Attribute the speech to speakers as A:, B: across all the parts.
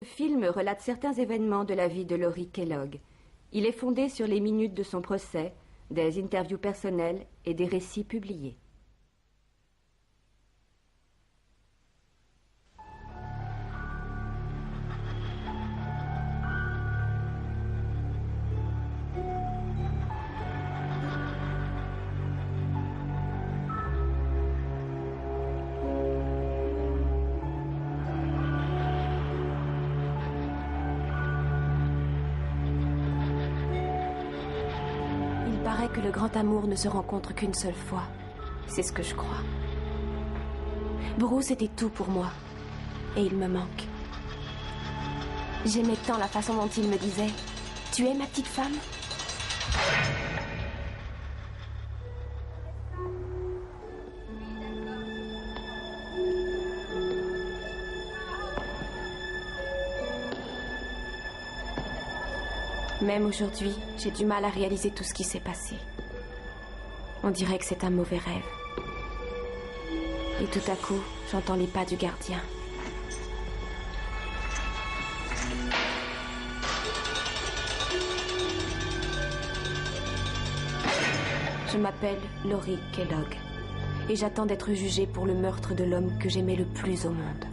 A: Le film relate certains événements de la vie de Laurie Kellogg. Il est fondé sur les minutes de son procès, des interviews personnelles et des récits publiés. Que le grand amour ne se rencontre qu'une seule fois. C'est ce que je crois. Bruce était tout pour moi. Et il me manque. J'aimais tant la façon dont il me disait « Tu es ma petite femme ?» Même aujourd'hui, j'ai du mal à réaliser tout ce qui s'est passé. On dirait que c'est un mauvais rêve. Et tout à coup, j'entends les pas du gardien. Je m'appelle Laurie Kellogg. Et j'attends d'être jugée pour le meurtre de l'homme que j'aimais le plus au monde.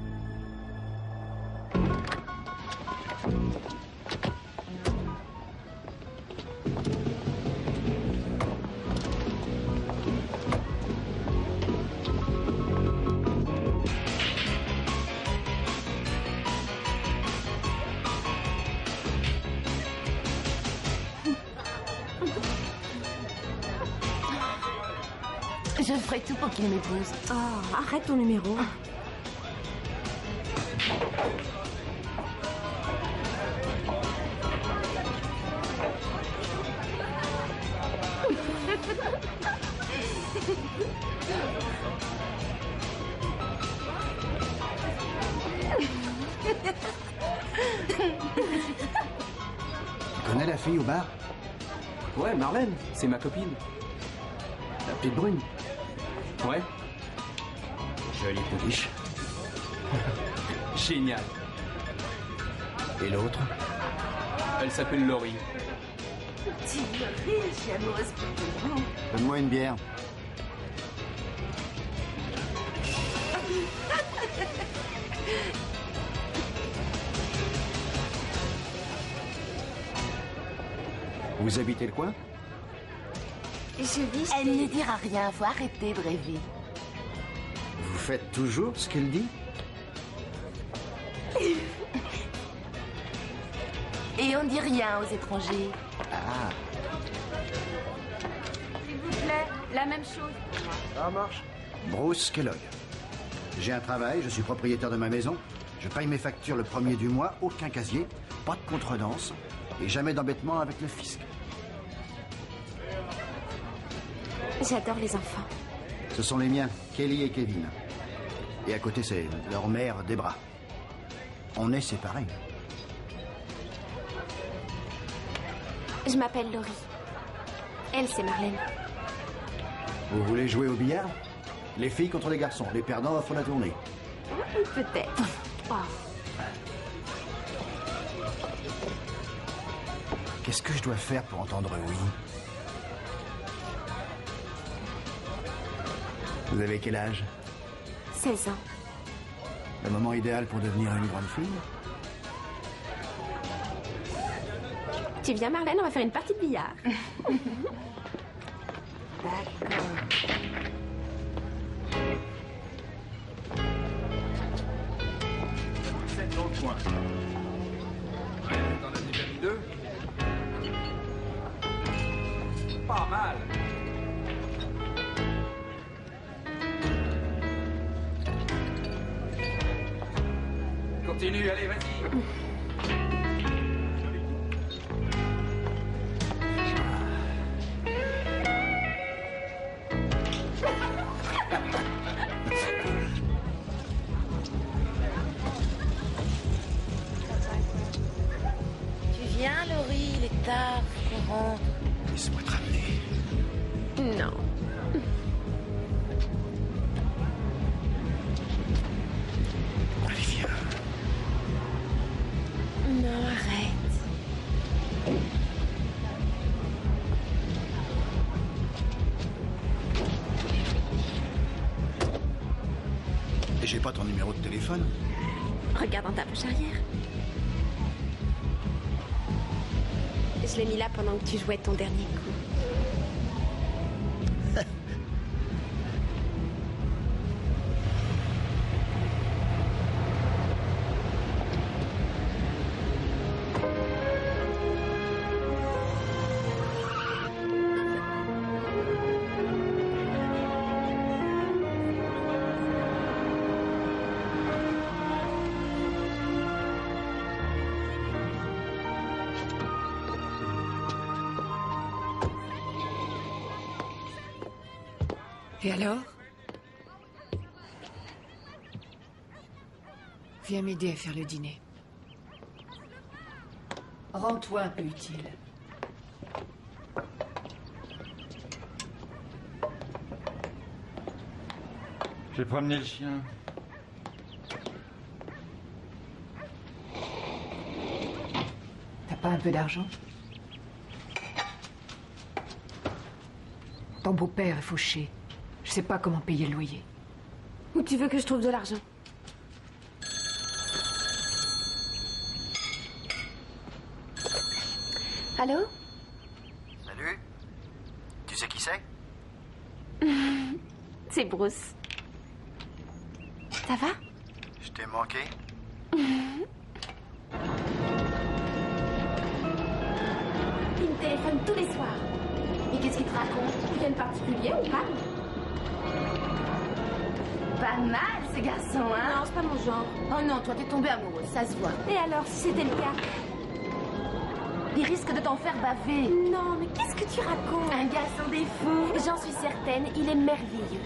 B: Je ferai tout pour qu'il m'épouse.
A: Oh, arrête ton numéro.
C: Tu connais la fille au bar?
D: Ouais, Marlène, c'est ma copine.
C: La petite brune?
D: Ouais.
C: Jolie pouliche.
D: Génial.
C: Et l'autre?
D: Elle s'appelle Laurie.
B: Tu me ris, je suis amoureuse pour tout.
C: Donne-moi une bière. Vous habitez le coin?
B: Je vis. Elle ne dira rien, faut arrêter de rêver.
C: Vous faites toujours ce qu'elle dit?
B: Et on dit rien aux étrangers.
C: Ah,
A: S'il vous plaît, la même chose.
C: ça marche. Bruce Kellogg. J'ai un travail, je suis propriétaire de ma maison. Je paye mes factures le premier du mois, aucun casier, pas de contredanse et jamais d'embêtement avec le fisc.
A: J'adore les enfants.
C: Ce sont les miens, Kelly et Kevin. Et à côté, c'est leur mère, Debra. On est séparés.
A: Je m'appelle Laurie. Elle, c'est Marlène.
C: Vous voulez jouer au billard? Les filles contre les garçons. Les perdants offrent la tournée.
A: Peut-être. Oh.
C: Qu'est-ce que je dois faire pour entendre oui? Vous avez quel âge?
A: 16 ans.
C: Le moment idéal pour devenir une grande fille?
A: Tu viens, Marlène, on va faire une partie de billard.
B: D'accord.
D: C'est dans le coin. Ouais, dans la numéro 2. Pas mal. Continue, allez, vas-y.
B: Tu viens, Laurie, il est tard, faut qu'on rentre.
C: Laisse-moi te ramener.
A: Non.
C: Allez, viens. téléphone?
A: Regarde dans ta poche arrière. Je l'ai mis là pendant que tu jouais ton dernier coup.
E: Et alors? Viens m'aider à faire le dîner. Rends-toi un peu utile.
D: J'ai promené le chien.
E: T'as pas un peu d'argent? Ton beau-père est fauché. Je sais pas comment payer le loyer.
A: Où tu veux que je trouve de l'argent? Allô?
C: Salut. Tu sais qui c'est?
A: C'est Bruce. Ça va?
C: Je t'ai manqué.
A: Il me téléphone tous les soirs. Et qu'est-ce qu'il te raconte? Rien de particulier ou pas?
B: Pas mal, ce garçon, hein?
A: Non, c'est pas mon genre.
B: Oh non, toi, t'es tombée amoureuse, ça se voit.
A: Et alors, si c'était le cas?
B: Il risque de t'en faire baver.
A: Non, mais qu'est-ce que tu racontes?
B: Un gars sans défaut.
A: J'en suis certaine, il est merveilleux.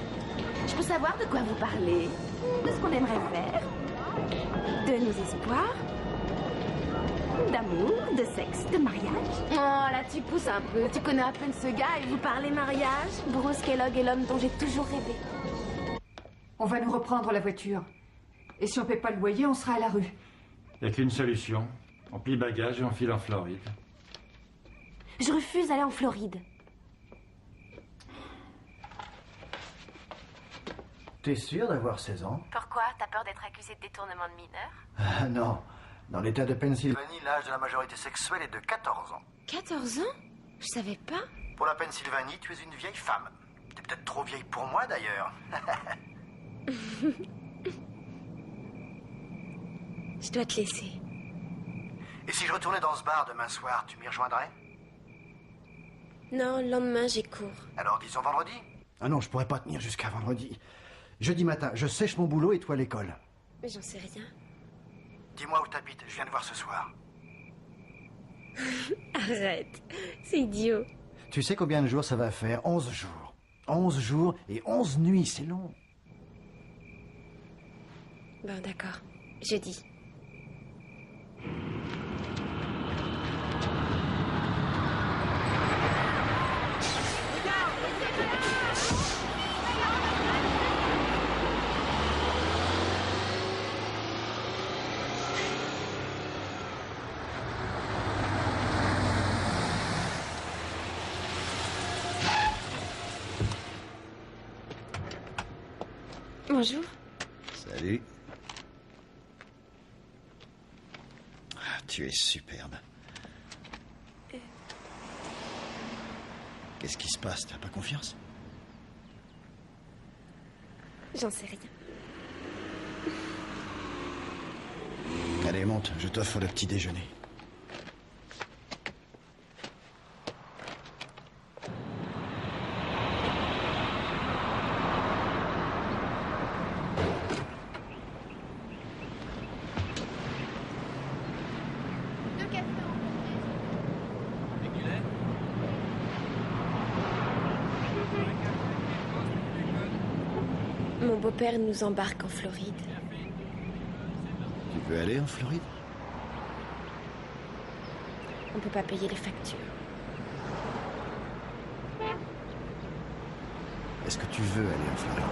B: Je peux savoir de quoi vous parlez?
A: De ce qu'on aimerait faire, de nos espoirs, d'amour, de sexe, de mariage.
B: Oh, là, tu pousses un peu. Tu connais à peine ce gars et vous parlez mariage?
A: Bruce Kellogg est l'homme dont j'ai toujours rêvé.
E: On va nous reprendre la voiture. Et si on paie pas le loyer, on sera à la rue.
D: Il n'y a qu'une solution. On plie bagages et on file en Floride.
A: Je refuse d'aller en Floride.
C: T'es sûr d'avoir 16 ans?
B: Pourquoi? T'as peur d'être accusé de détournement de mineur?
C: Ah non. Dans l'état de Pennsylvanie, l'âge de la majorité sexuelle est de 14 ans.
A: 14 ans? Je savais pas.
C: Pour la Pennsylvanie, tu es une vieille femme. T'es peut-être trop vieille pour moi, d'ailleurs.
A: Je dois te laisser.
C: Et si je retournais dans ce bar demain soir, tu m'y rejoindrais?
A: Non, le lendemain, j'ai cours.
C: Alors disons vendredi? Ah non, je pourrais pas tenir jusqu'à vendredi. Jeudi matin, je sèche mon boulot et toi l'école.
A: Mais j'en sais rien.
C: Dis-moi où t'habites, je viens de voir ce soir.
A: Arrête, c'est idiot.
C: Tu sais combien de jours ça va faire? 11 jours. 11 jours et 11 nuits, c'est long.
A: Bon, d'accord. Jeudi. Bonjour.
C: Salut. Ah, tu es superbe. Qu'est-ce qui se passe? T'as pas confiance?
A: J'en sais rien.
C: Allez, monte, je t'offre le petit déjeuner.
A: Mon beau-père nous embarque en Floride.
C: Tu peux aller en Floride?
A: On peut pas payer les factures.
C: Est-ce que tu veux aller en Floride?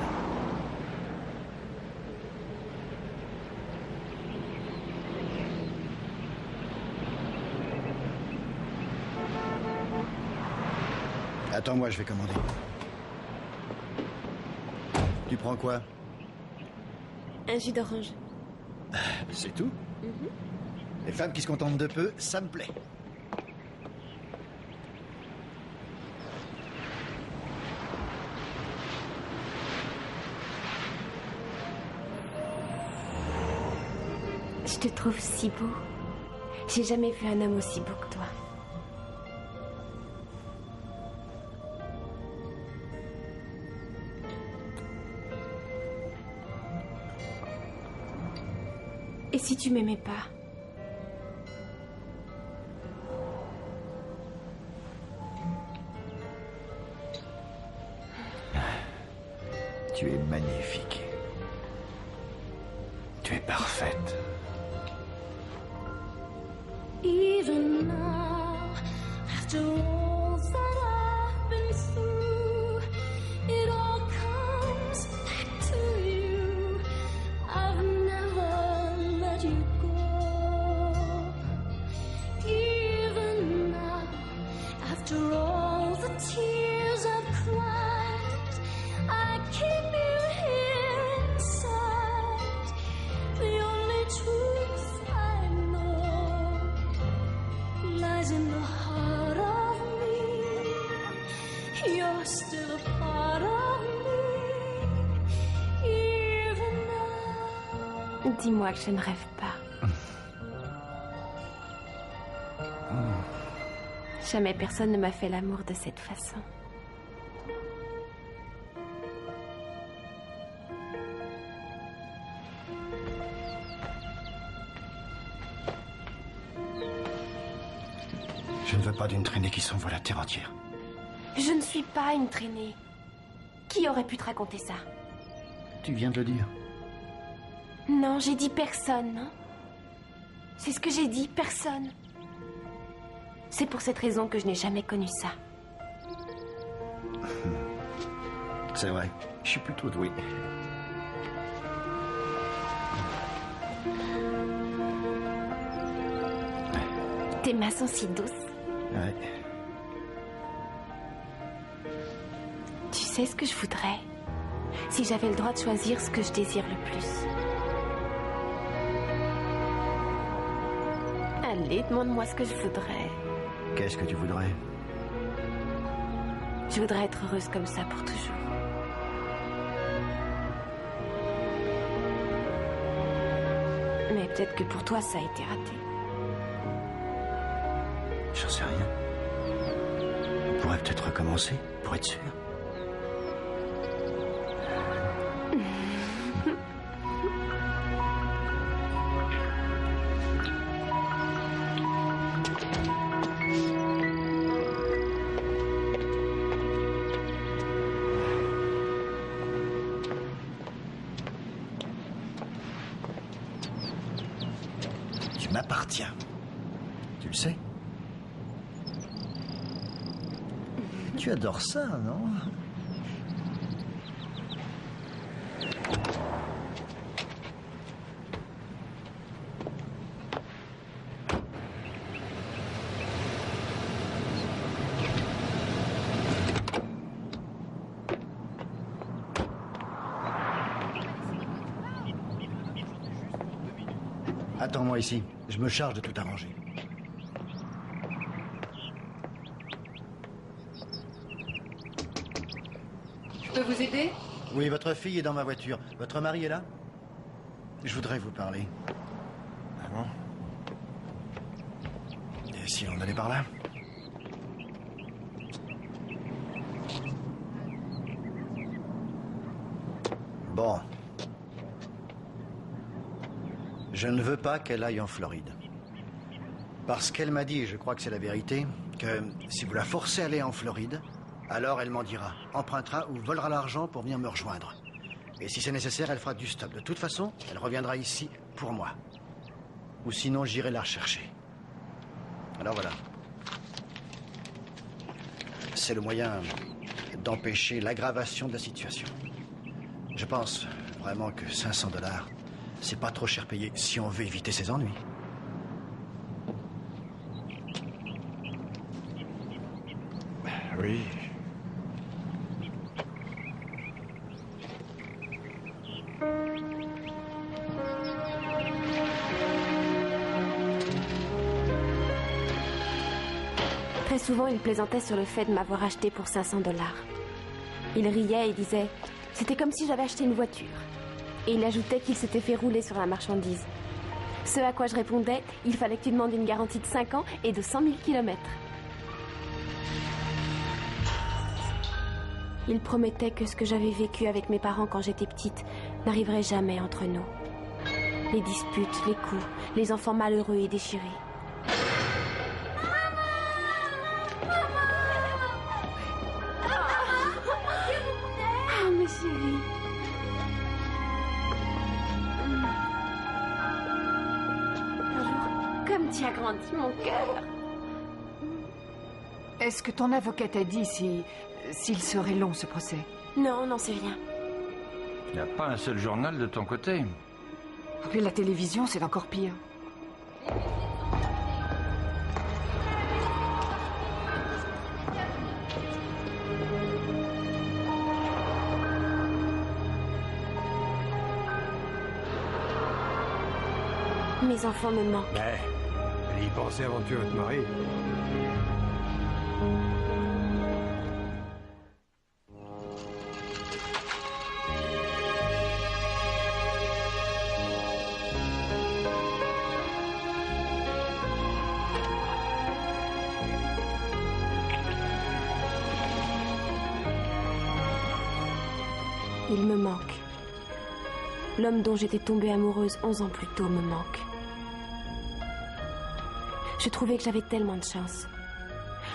C: Attends-moi, je vais commander. Tu prends quoi?
A: Un jus d'orange.
C: C'est tout? Les femmes qui se contentent de peu, ça me plaît.
A: Je te trouve si beau. J'ai jamais vu un homme aussi beau que toi. Et si tu m'aimais pas?
C: Tu es magnifique. Tu es parfaite.
F: Even now, after all that I've been through, it all comes back to you. I've never let you go. Even now, after all the tears I've cried, I keep you here inside. The only truth I know lies in the heart of me. You're still a part of me, even now.
A: Dis-moi que je ne rêve pas. Jamais personne ne m'a fait l'amour de cette façon.
C: Je ne veux pas d'une traînée qui s'envole la terre entière.
A: Je ne suis pas une traînée. Qui aurait pu te raconter ça?
C: Tu viens de le dire.
A: Non, j'ai dit personne, non? C'est ce que j'ai dit, personne. C'est pour cette raison que je n'ai jamais connu ça.
C: C'est vrai, je suis plutôt doué.
A: Tes mains sont si douces.
C: Ouais.
A: Tu sais ce que je voudrais? Si j'avais le droit de choisir ce que je désire le plus. Allez, demande-moi ce que je voudrais.
C: Qu'est-ce que tu voudrais?
A: Je voudrais être heureuse comme ça pour toujours. Mais peut-être que pour toi, ça a été raté.
C: J'en sais rien. On pourrait peut-être recommencer, pour être sûr. Tu m'appartiens. Tu le sais? Tu adores ça, non? Attends-moi ici. Je me charge de tout arranger.
E: Je peux vous aider?
C: Oui, votre fille est dans ma voiture. Votre mari est là? Je voudrais vous parler. Ah bon? Et si on allait par là? Bon. Je ne veux pas qu'elle aille en Floride. Parce qu'elle m'a dit, et je crois que c'est la vérité, que si vous la forcez à aller en Floride, alors elle m'en dira, empruntera ou volera l'argent pour venir me rejoindre. Et si c'est nécessaire, elle fera du stop. De toute façon, elle reviendra ici pour moi. Ou sinon, j'irai la rechercher. Alors voilà. C'est le moyen d'empêcher l'aggravation de la situation. Je pense vraiment que 500 $, c'est pas trop cher payé si on veut éviter ces ennuis.
D: Oui.
A: Très souvent, il plaisantait sur le fait de m'avoir acheté pour 500 $. Il riait et disait « C'était comme si j'avais acheté une voiture ». Et il ajoutait qu'il s'était fait rouler sur la marchandise. Ce à quoi je répondais « Il fallait que tu demandes une garantie de 5 ans et de 100 000 kilomètres ». Il promettait que ce que j'avais vécu avec mes parents quand j'étais petite n'arriverait jamais entre nous. Les disputes, les coups, les enfants malheureux et déchirés. Ah, ma chérie. Alors, comme tu as grandi, mon cœur.
E: Est-ce que ton avocat t'a dit s'il serait long, ce procès?
A: Non, on n'en sait rien.
D: Il n'y a pas un seul journal de ton côté.
E: Et la télévision, c'est encore pire.
A: Mes enfants me manquent.
G: Ben, allez y penser avant que tu vas te marier.
A: Il me manque. L'homme dont j'étais tombée amoureuse 11 ans plus tôt me manque. Je trouvais que j'avais tellement de chance.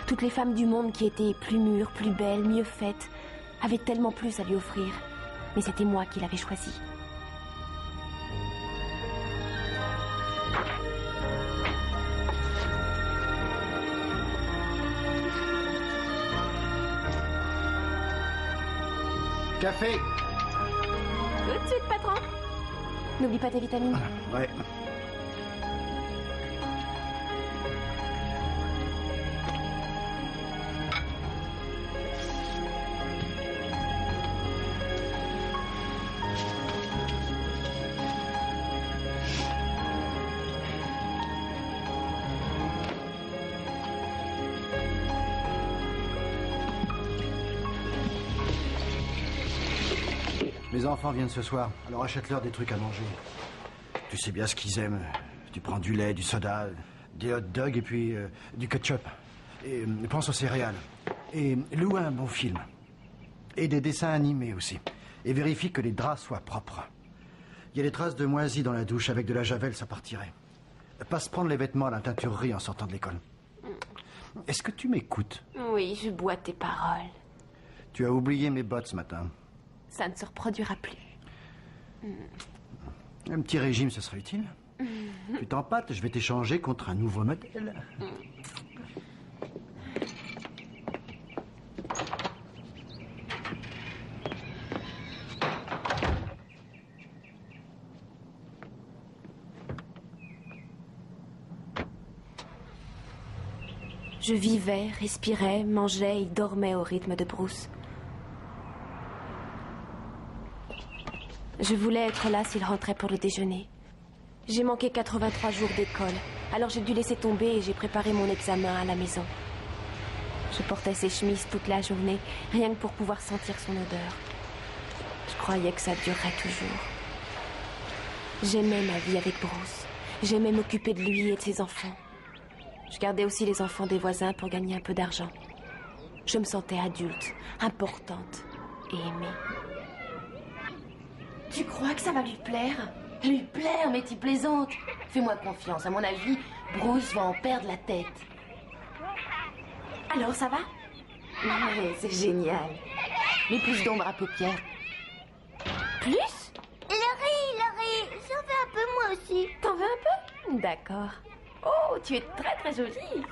A: Toutes les femmes du monde qui étaient plus mûres, plus belles, mieux faites, avaient tellement plus à lui offrir. Mais c'était moi qui l'avais choisi.
C: Café.
A: Tout de suite, patron. N'oublie pas tes vitamines.
C: Ouais. Mes enfants viennent ce soir, alors achète-leur des trucs à manger. Tu sais bien ce qu'ils aiment. Tu prends du lait, du soda, des hot dogs et puis du ketchup. Et pense aux céréales. Et loue un bon film. Et des dessins animés aussi. Et vérifie que les draps soient propres. Il y a des traces de moisis dans la douche. Avec de la javel, ça partirait. Passe prendre les vêtements à la teinturerie en sortant de l'école. Est-ce que tu m'écoutes?
A: Oui, je bois tes paroles.
C: Tu as oublié mes bottes ce matin.
A: Ça ne se reproduira plus.
C: Un petit régime, ce serait utile. Tu t'empâtes, je vais t'échanger contre un nouveau modèle.
A: Je vivais, respirais, mangeais et dormais au rythme de Bruce. Je voulais être là s'il rentrait pour le déjeuner. J'ai manqué 83 jours d'école, alors j'ai dû laisser tomber et j'ai préparé mon examen à la maison. Je portais ses chemises toute la journée, rien que pour pouvoir sentir son odeur. Je croyais que ça durerait toujours. J'aimais ma vie avec Bruce. J'aimais m'occuper de lui et de ses enfants. Je gardais aussi les enfants des voisins pour gagner un peu d'argent. Je me sentais adulte, importante et aimée.
B: Tu crois que ça va lui plaire? Lui plaire, mais tu plaisantes. Fais-moi confiance, à mon avis, Bruce va en perdre la tête.
A: Alors, ça va?
B: Ouais, c'est génial. Mais plus d'ombre à paupières.
A: Plus?
F: Laurie, j'en veux un peu moi aussi.
A: T'en veux un peu? D'accord. Oh, tu es très très jolie.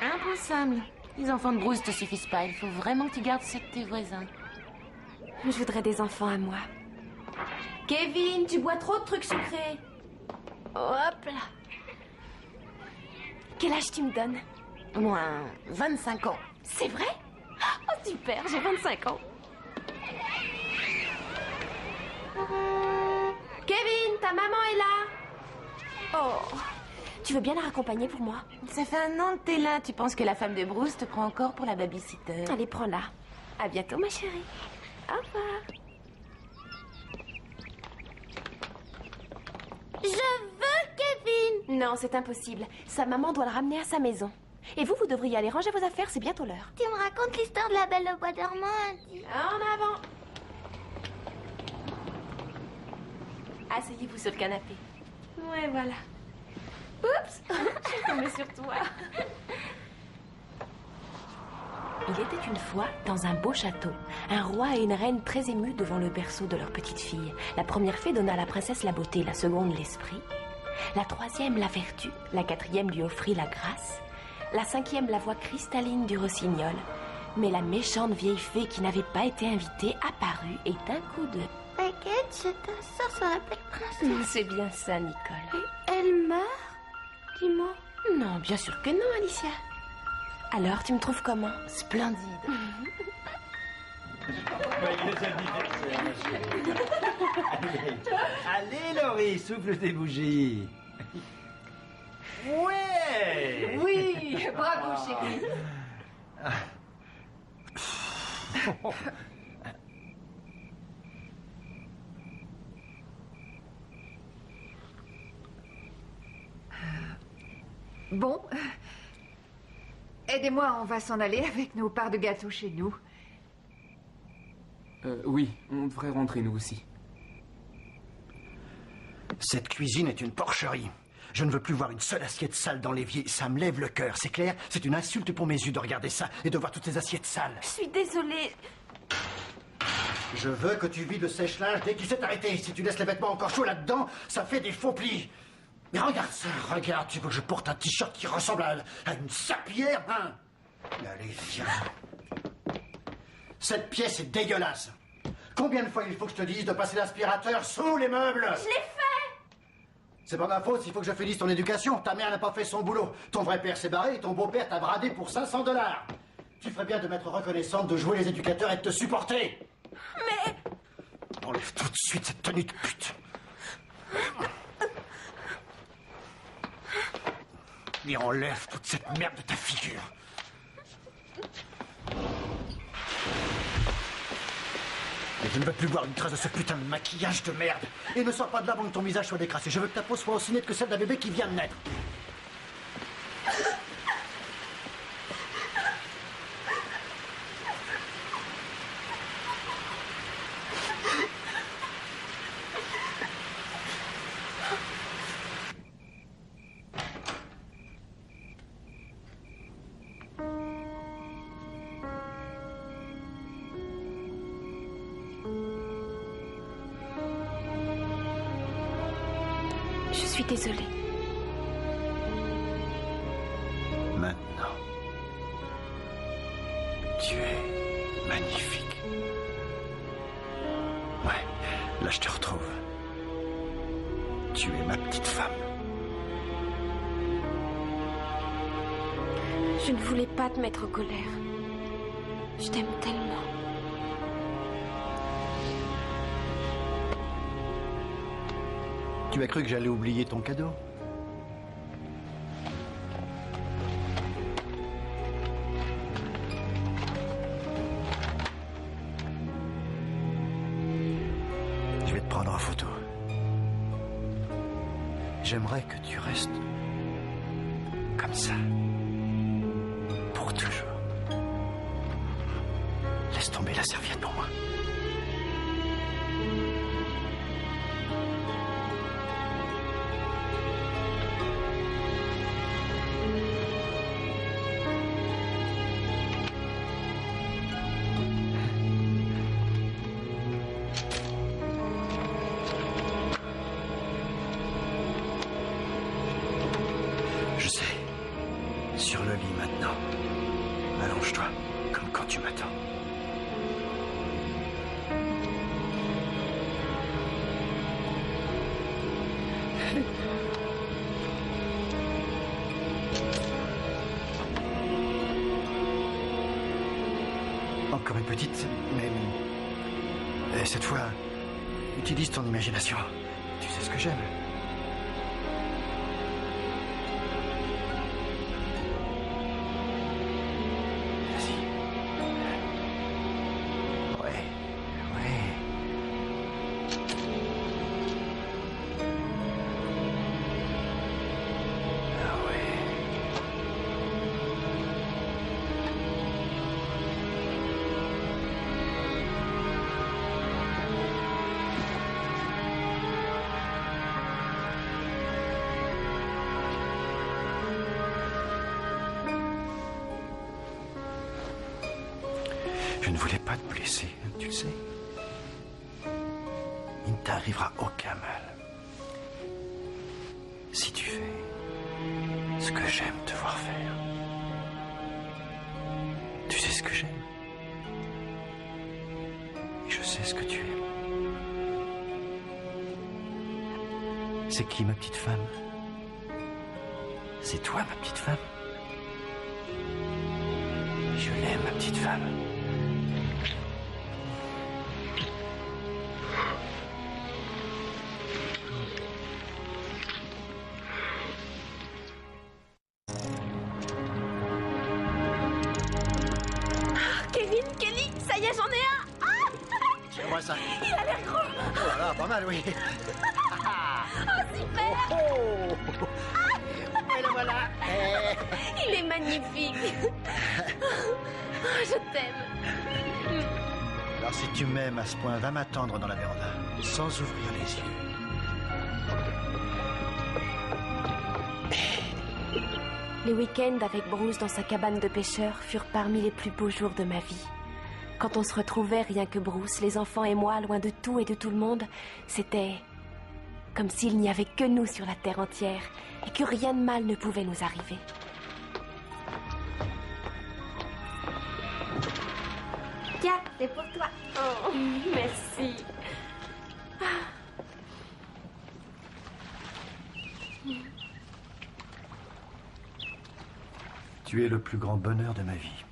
B: Impensable. Les enfants de Bruce te suffisent pas. Il faut vraiment que tu gardes ceux de tes voisins.
A: Je voudrais des enfants à moi. Kevin, tu bois trop de trucs sucrés. Hop là. Quel âge tu me donnes?
B: Moi, 25 ans.
A: C'est vrai? Oh super, j'ai 25 ans. Kevin, ta maman est là. Oh, Tu veux bien la raccompagner pour moi?
B: Ça fait un an que t'es là. Tu penses que la femme de Bruce te prend encore pour la babysitter?
A: Allez, prends-la. À bientôt, ma chérie. Au revoir.
F: Je veux Kevin.
A: Non, c'est impossible. Sa maman doit le ramener à sa maison. Et vous devriez aller ranger vos affaires, c'est bientôt l'heure.
F: Tu me racontes l'histoire de la Belle au bois dormant, Andy.
A: En avant. Asseyez-vous sur le canapé. Ouais, voilà. Oups, je suis tombée sur toi. Il était une fois dans un beau château, un roi et une reine très émus devant le berceau de leur petite fille. La première fée donna à la princesse la beauté, la seconde l'esprit, la troisième la vertu, la quatrième lui offrit la grâce, la cinquième la voix cristalline du rossignol. Mais la méchante vieille fée qui n'avait pas été invitée apparut et d'un coup de...
F: T'inquiète, je t'assure sur la belle princesse.
A: C'est bien ça, Nicole.
F: Elle meurt? Dis-moi.
A: Non, bien sûr que non, Alicia. Alors, tu me trouves comment?
B: Splendide.
H: Allez, Laurie, souffle tes bougies. Ouais.
E: Oui, bravo, chérie. Bon, aidez-moi, on va s'en aller avec nos parts de gâteau chez nous.
D: Oui, on devrait rentrer nous aussi.
C: Cette cuisine est une porcherie. Je ne veux plus voir une seule assiette sale dans l'évier. Ça me lève le cœur, c'est clair? C'est une insulte pour mes yeux de regarder ça et de voir toutes ces assiettes sales.
A: Je suis désolée.
C: Je veux que tu vides le sèche-linge dès qu'il s'est arrêté. Si tu laisses les vêtements encore chauds là-dedans, ça fait des faux plis. Mais regarde ça, regarde. Tu veux que je porte un t-shirt qui ressemble à une serpillière, hein? Allez, viens. Cette pièce est dégueulasse. Combien de fois il faut que je te dise de passer l'aspirateur sous les meubles?
A: Je l'ai fait!
C: C'est pas ma faute s'il faut que je finisse ton éducation. Ta mère n'a pas fait son boulot. Ton vrai père s'est barré et ton beau-père t'a bradé pour 500 $. Tu ferais bien de m'être reconnaissante, de jouer les éducateurs et de te supporter.
A: Mais...
C: Enlève tout de suite cette tenue de pute. Et enlève toute cette merde de ta figure. Et je ne veux plus voir une trace de ce putain de maquillage de merde. Et ne sors pas de là avant que ton visage soit décrassé. Je veux que ta peau soit aussi nette que celle d'un bébé qui vient de naître.
A: Je suis désolée.
C: Maintenant, tu es magnifique. Ouais, là je te retrouve. Tu es ma petite femme.
A: Je ne voulais pas te mettre en colère. Je t'aime tellement.
C: Tu as cru que j'allais oublier ton cadeau? Je vais te prendre en photo. J'aimerais que tu restes comme ça. Pour toujours. Laisse tomber la serviette pour moi. Je sais. Sur le lit maintenant. Allonge-toi, comme quand tu m'attends. Encore une petite, mais cette fois, utilise ton imagination. Tu sais ce que j'aime. Je ne voulais pas te blesser, tu le sais. Il ne t'arrivera aucun mal. Si tu fais ce que j'aime te voir faire. Tu sais ce que j'aime. Et je sais ce que tu aimes. C'est qui ma petite femme? C'est toi ma petite femme? Je l'aime ma petite femme.
A: Kevin, Kelly, ça y est, j'en ai un.
C: Tiens-moi ça.
A: Il a l'air gros.
C: Oh là là, pas mal, oui.
A: Super.
C: Et le voilà.
A: Il est magnifique. Je t'aime.
C: Alors si tu m'aimes à ce point, va m'attendre dans la véranda, sans ouvrir les yeux.
A: Les week-ends avec Bruce dans sa cabane de pêcheur furent parmi les plus beaux jours de ma vie. Quand on se retrouvait rien que Bruce, les enfants et moi, loin de tout et de tout le monde, c'était comme s'il n'y avait que nous sur la terre entière et que rien de mal ne pouvait nous arriver.
F: Tiens, c'est pour toi.
A: Oh, merci.
C: Tu es le plus grand bonheur de ma vie.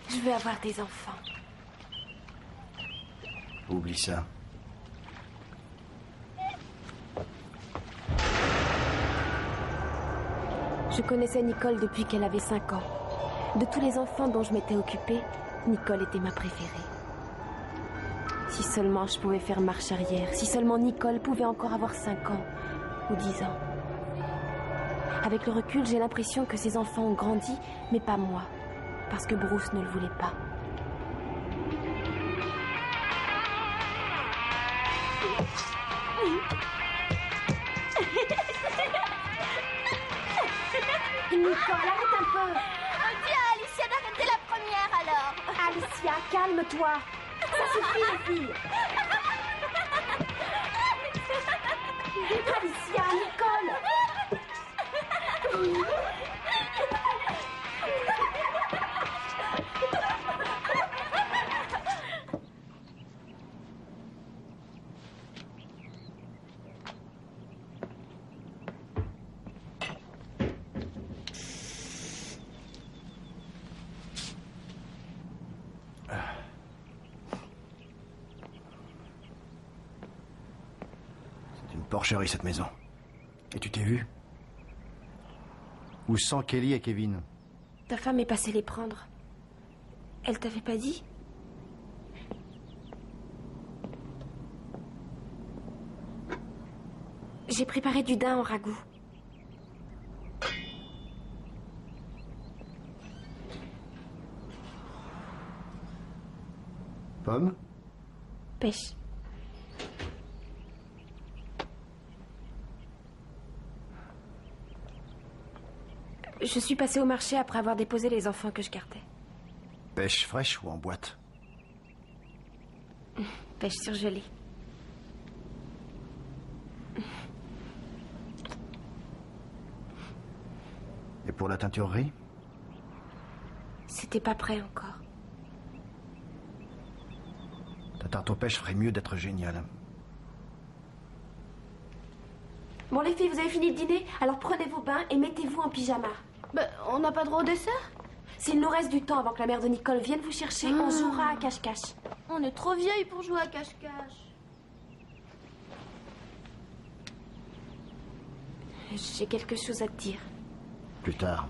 A: Je veux avoir des enfants.
C: Oublie ça.
A: Je connaissais Nicole depuis qu'elle avait 5 ans. De tous les enfants dont je m'étais occupée, Nicole était ma préférée. Si seulement je pouvais faire marche arrière, si seulement Nicole pouvait encore avoir 5 ans ou 10 ans. Avec le recul, j'ai l'impression que ces enfants ont grandi, mais pas moi, parce que Bruce ne le voulait pas.
F: Nicole, arrête un peu. Dis à Alicia d'arrêter la première alors.
A: Alicia, calme-toi. Ça suffit, les filles. Alicia, Nicole.
C: C'est une porcherie cette maison. Et tu t'es vu? Où sont Kelly et Kevin?
A: Ta femme est passée les prendre. Elle t'avait pas dit? J'ai préparé du daim en ragoût.
C: Pomme?
A: Pêche. Je suis passée au marché après avoir déposé les enfants que je gardais.
C: Pêche fraîche ou en boîte?
A: Pêche surgelée.
C: Et pour la teinturerie?
A: C'était pas prêt encore.
C: Ta tarte aux pêches ferait mieux d'être géniale.
A: Bon les filles, vous avez fini le dîner? Alors prenez vos bains et mettez-vous en pyjama.
B: Ben, on n'a pas droit au dessert?
A: S'il nous reste du temps avant que la mère de Nicole vienne vous chercher, on jouera à cache-cache.
B: On est trop vieille pour jouer à cache-cache.
A: J'ai quelque chose à te dire.
C: Plus tard.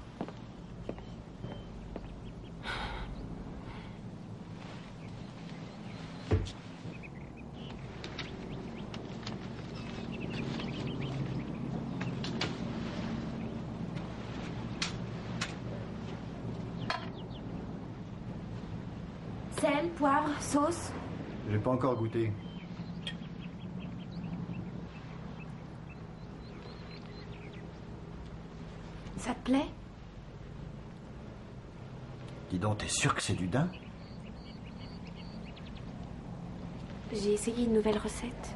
A: Sel, poivre, sauce.
C: J'ai pas encore goûté.
A: Ça te plaît?
C: Dis donc, t'es sûr que c'est du daim?
A: J'ai essayé une nouvelle recette.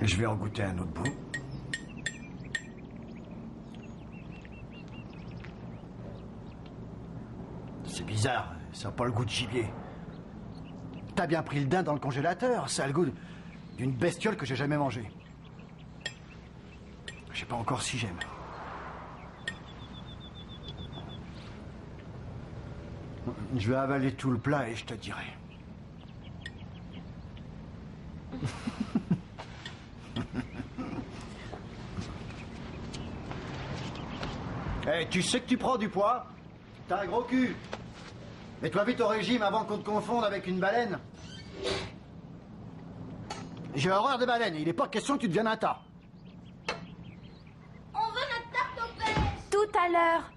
C: Je vais en goûter un autre bout. C'est bizarre, ça n'a pas le goût de gibier. T'as bien pris le daim dans le congélateur, ça a le goût d'une bestiole que j'ai jamais mangée. Je sais pas encore si j'aime. Je vais avaler tout le plat et je te dirai. Eh, tu sais que tu prends du poids? T'as un gros cul. Mets-toi vite au régime avant qu'on te confonde avec une baleine. J'ai horreur des baleines, il n'est pas question que tu deviennes un tas.
F: On veut notre tarte aux pêches.
A: Tout à l'heure.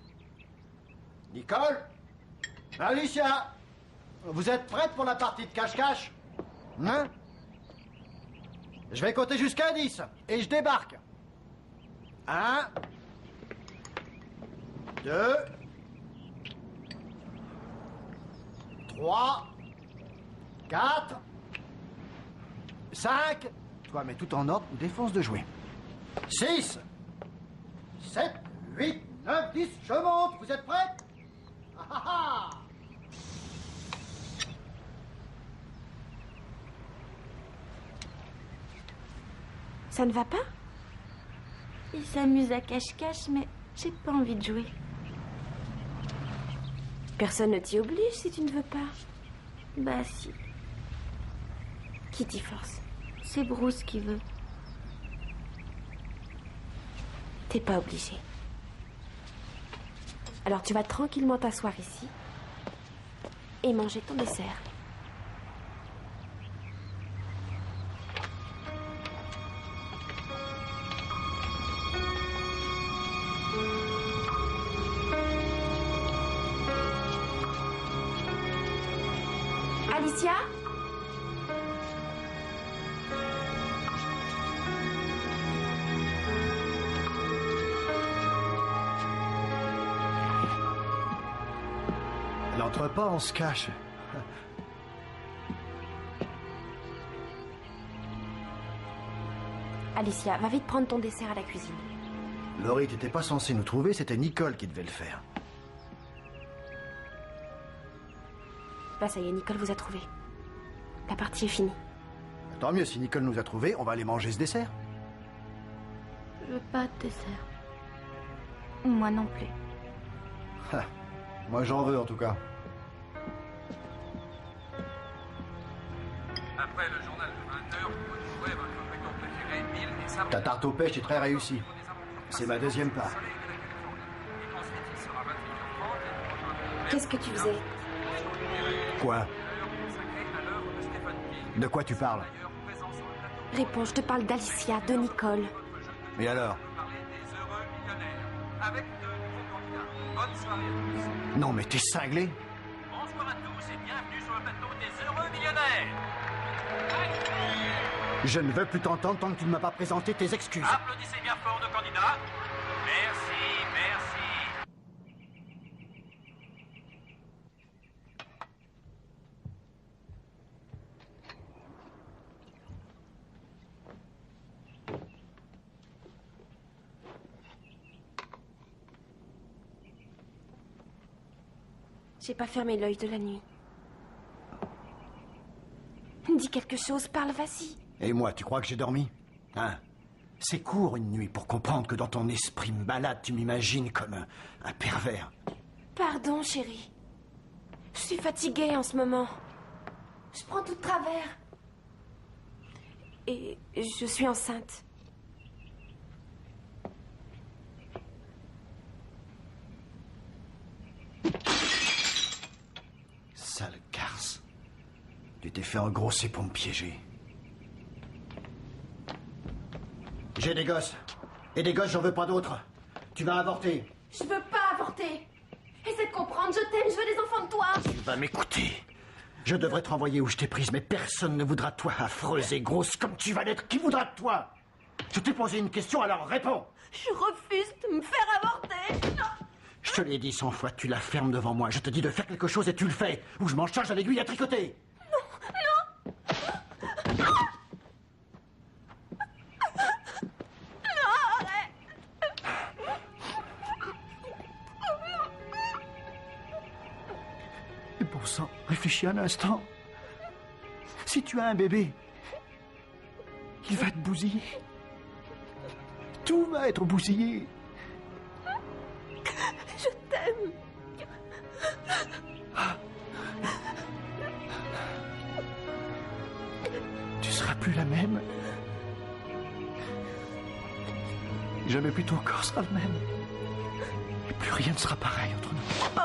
C: Nicole? Alicia? Vous êtes prête pour la partie de cache-cache? Hein? Je vais compter jusqu'à 10 et je débarque. 1, 2, 3, 4, 5. Toi, mets tout en ordre, défonce de jouer. 6, 7, 8, 9, 10, je monte. Vous êtes prêts? Ah, ah, ah.
A: Ça ne va pas?
I: Il s'amuse à cache-cache, mais j'ai pas envie de jouer.
A: Personne ne t'y oblige si tu ne veux pas.
I: Bah si,
A: Qui t'y force?
I: c'est Bruce qui veut.
A: T'es pas obligé. Alors tu vas tranquillement t'asseoir ici et manger ton dessert. Alicia?
C: Elle entre pas, on se cache.
A: Alicia, va vite prendre ton dessert à la cuisine.
C: Laurie, t'étais pas censé nous trouver, c'était Nicole qui devait le faire.
A: Là, ça y est, Nicole vous a trouvé. La partie est finie.
C: Tant mieux, si Nicole nous a trouvés, on va aller manger ce dessert.
I: Je veux pas de dessert. Moi non plus.
C: Ah, moi j'en veux en tout cas.
D: Après le journal de 20h, vous retrouverez votre record préféré, Bill et sa
C: Ta tarte aux pêches est très réussie. C'est ma deuxième part.
A: Qu'est-ce que tu faisais?
C: Quoi? De quoi tu parles?
A: Réponds, je te parle d'Alicia, de Nicole.
C: Et alors? Non mais t'es cinglé?
D: Bonsoir à tous et bienvenue sur le plateau des heureux millionnaires.
C: Je ne veux plus t'entendre tant que tu ne m'as pas présenté tes excuses.
D: Applaudissez bien fort nos candidats. Merci, merci.
A: J'ai pas fermé l'œil de la nuit. Dis quelque chose, parle, vas-y.
C: Et moi, tu crois que j'ai dormi? Hein? C'est court une nuit pour comprendre que dans ton esprit malade, tu m'imagines comme un pervers.
A: Pardon, chérie. Je suis fatiguée en ce moment. Je prends tout de travers. Et je suis enceinte.
C: Sale garce. Tu t'es fait engrosser pour me piéger. J'ai des gosses. Et des gosses, j'en veux pas d'autres. Tu vas avorter.
A: Je veux pas avorter. Essaie de comprendre, je t'aime, je veux des enfants de toi.
C: Tu vas m'écouter. Je devrais te renvoyer où je t'ai prise, mais personne ne voudra de toi, affreuse et grosse comme tu vas l'être. Qui voudra de toi? Je t'ai posé une question, alors réponds.
A: Je refuse de me faire avorter. Non.
C: Je te l'ai dit 100 fois, tu la fermes devant moi. Je te dis de faire quelque chose et tu le fais. Ou je m'en charge à l'aiguille à tricoter. Mais bon sang, réfléchis un instant. Si tu as un bébé, il va te bousiller. Tout va être bousillé.
A: Je t'aime.
C: Tu seras plus la même. Jamais plus ton corps sera le même. Et plus rien ne sera pareil entre nous.
A: Oh,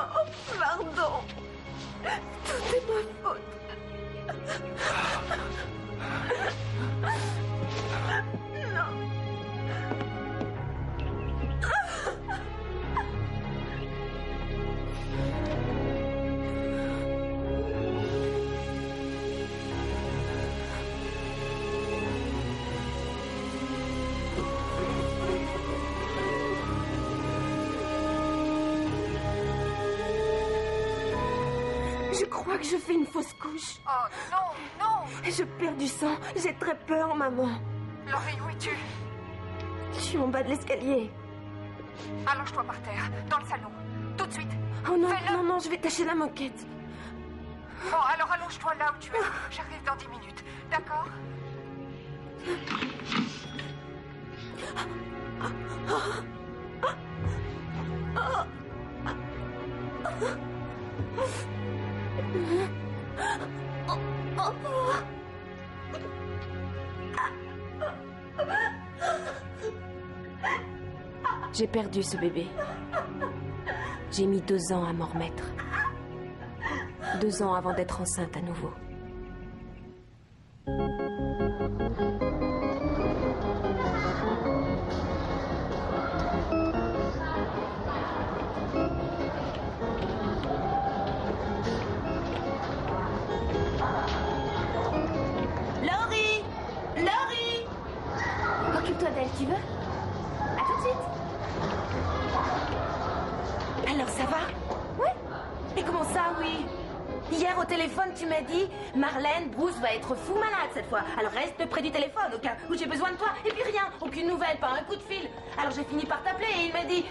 A: pardon. Tout est ma faute. Non. Je crois que je fais une fausse couche.
E: Oh non, non.
A: Je perds du sang. J'ai très peur, maman.
E: Laurie, où es-tu?
A: Je suis en bas de l'escalier.
E: Allonge-toi par terre, dans le salon. Tout de suite.
A: Oh non,
E: Fais-le.
A: non, non, je vais tâcher la moquette.
E: Bon, alors allonge-toi là où tu es. J'arrive dans 10 minutes. D'accord?
A: J'ai perdu ce bébé. J'ai mis 2 ans à m'en remettre. 2 ans avant d'être enceinte à nouveau.
B: Laurie! Laurie!
A: Occupe-toi d'elle, tu veux? À tout de suite.
B: Alors ça va? Oui. Mais comment ça, oui? Hier au téléphone, tu m'as dit Marlène, Bruce va être fou malade cette fois. Alors reste près du téléphone au cas où j'ai besoin de toi. Et puis rien, aucune nouvelle, pas un coup de fil. Alors j'ai fini par t'appeler et il m'a dit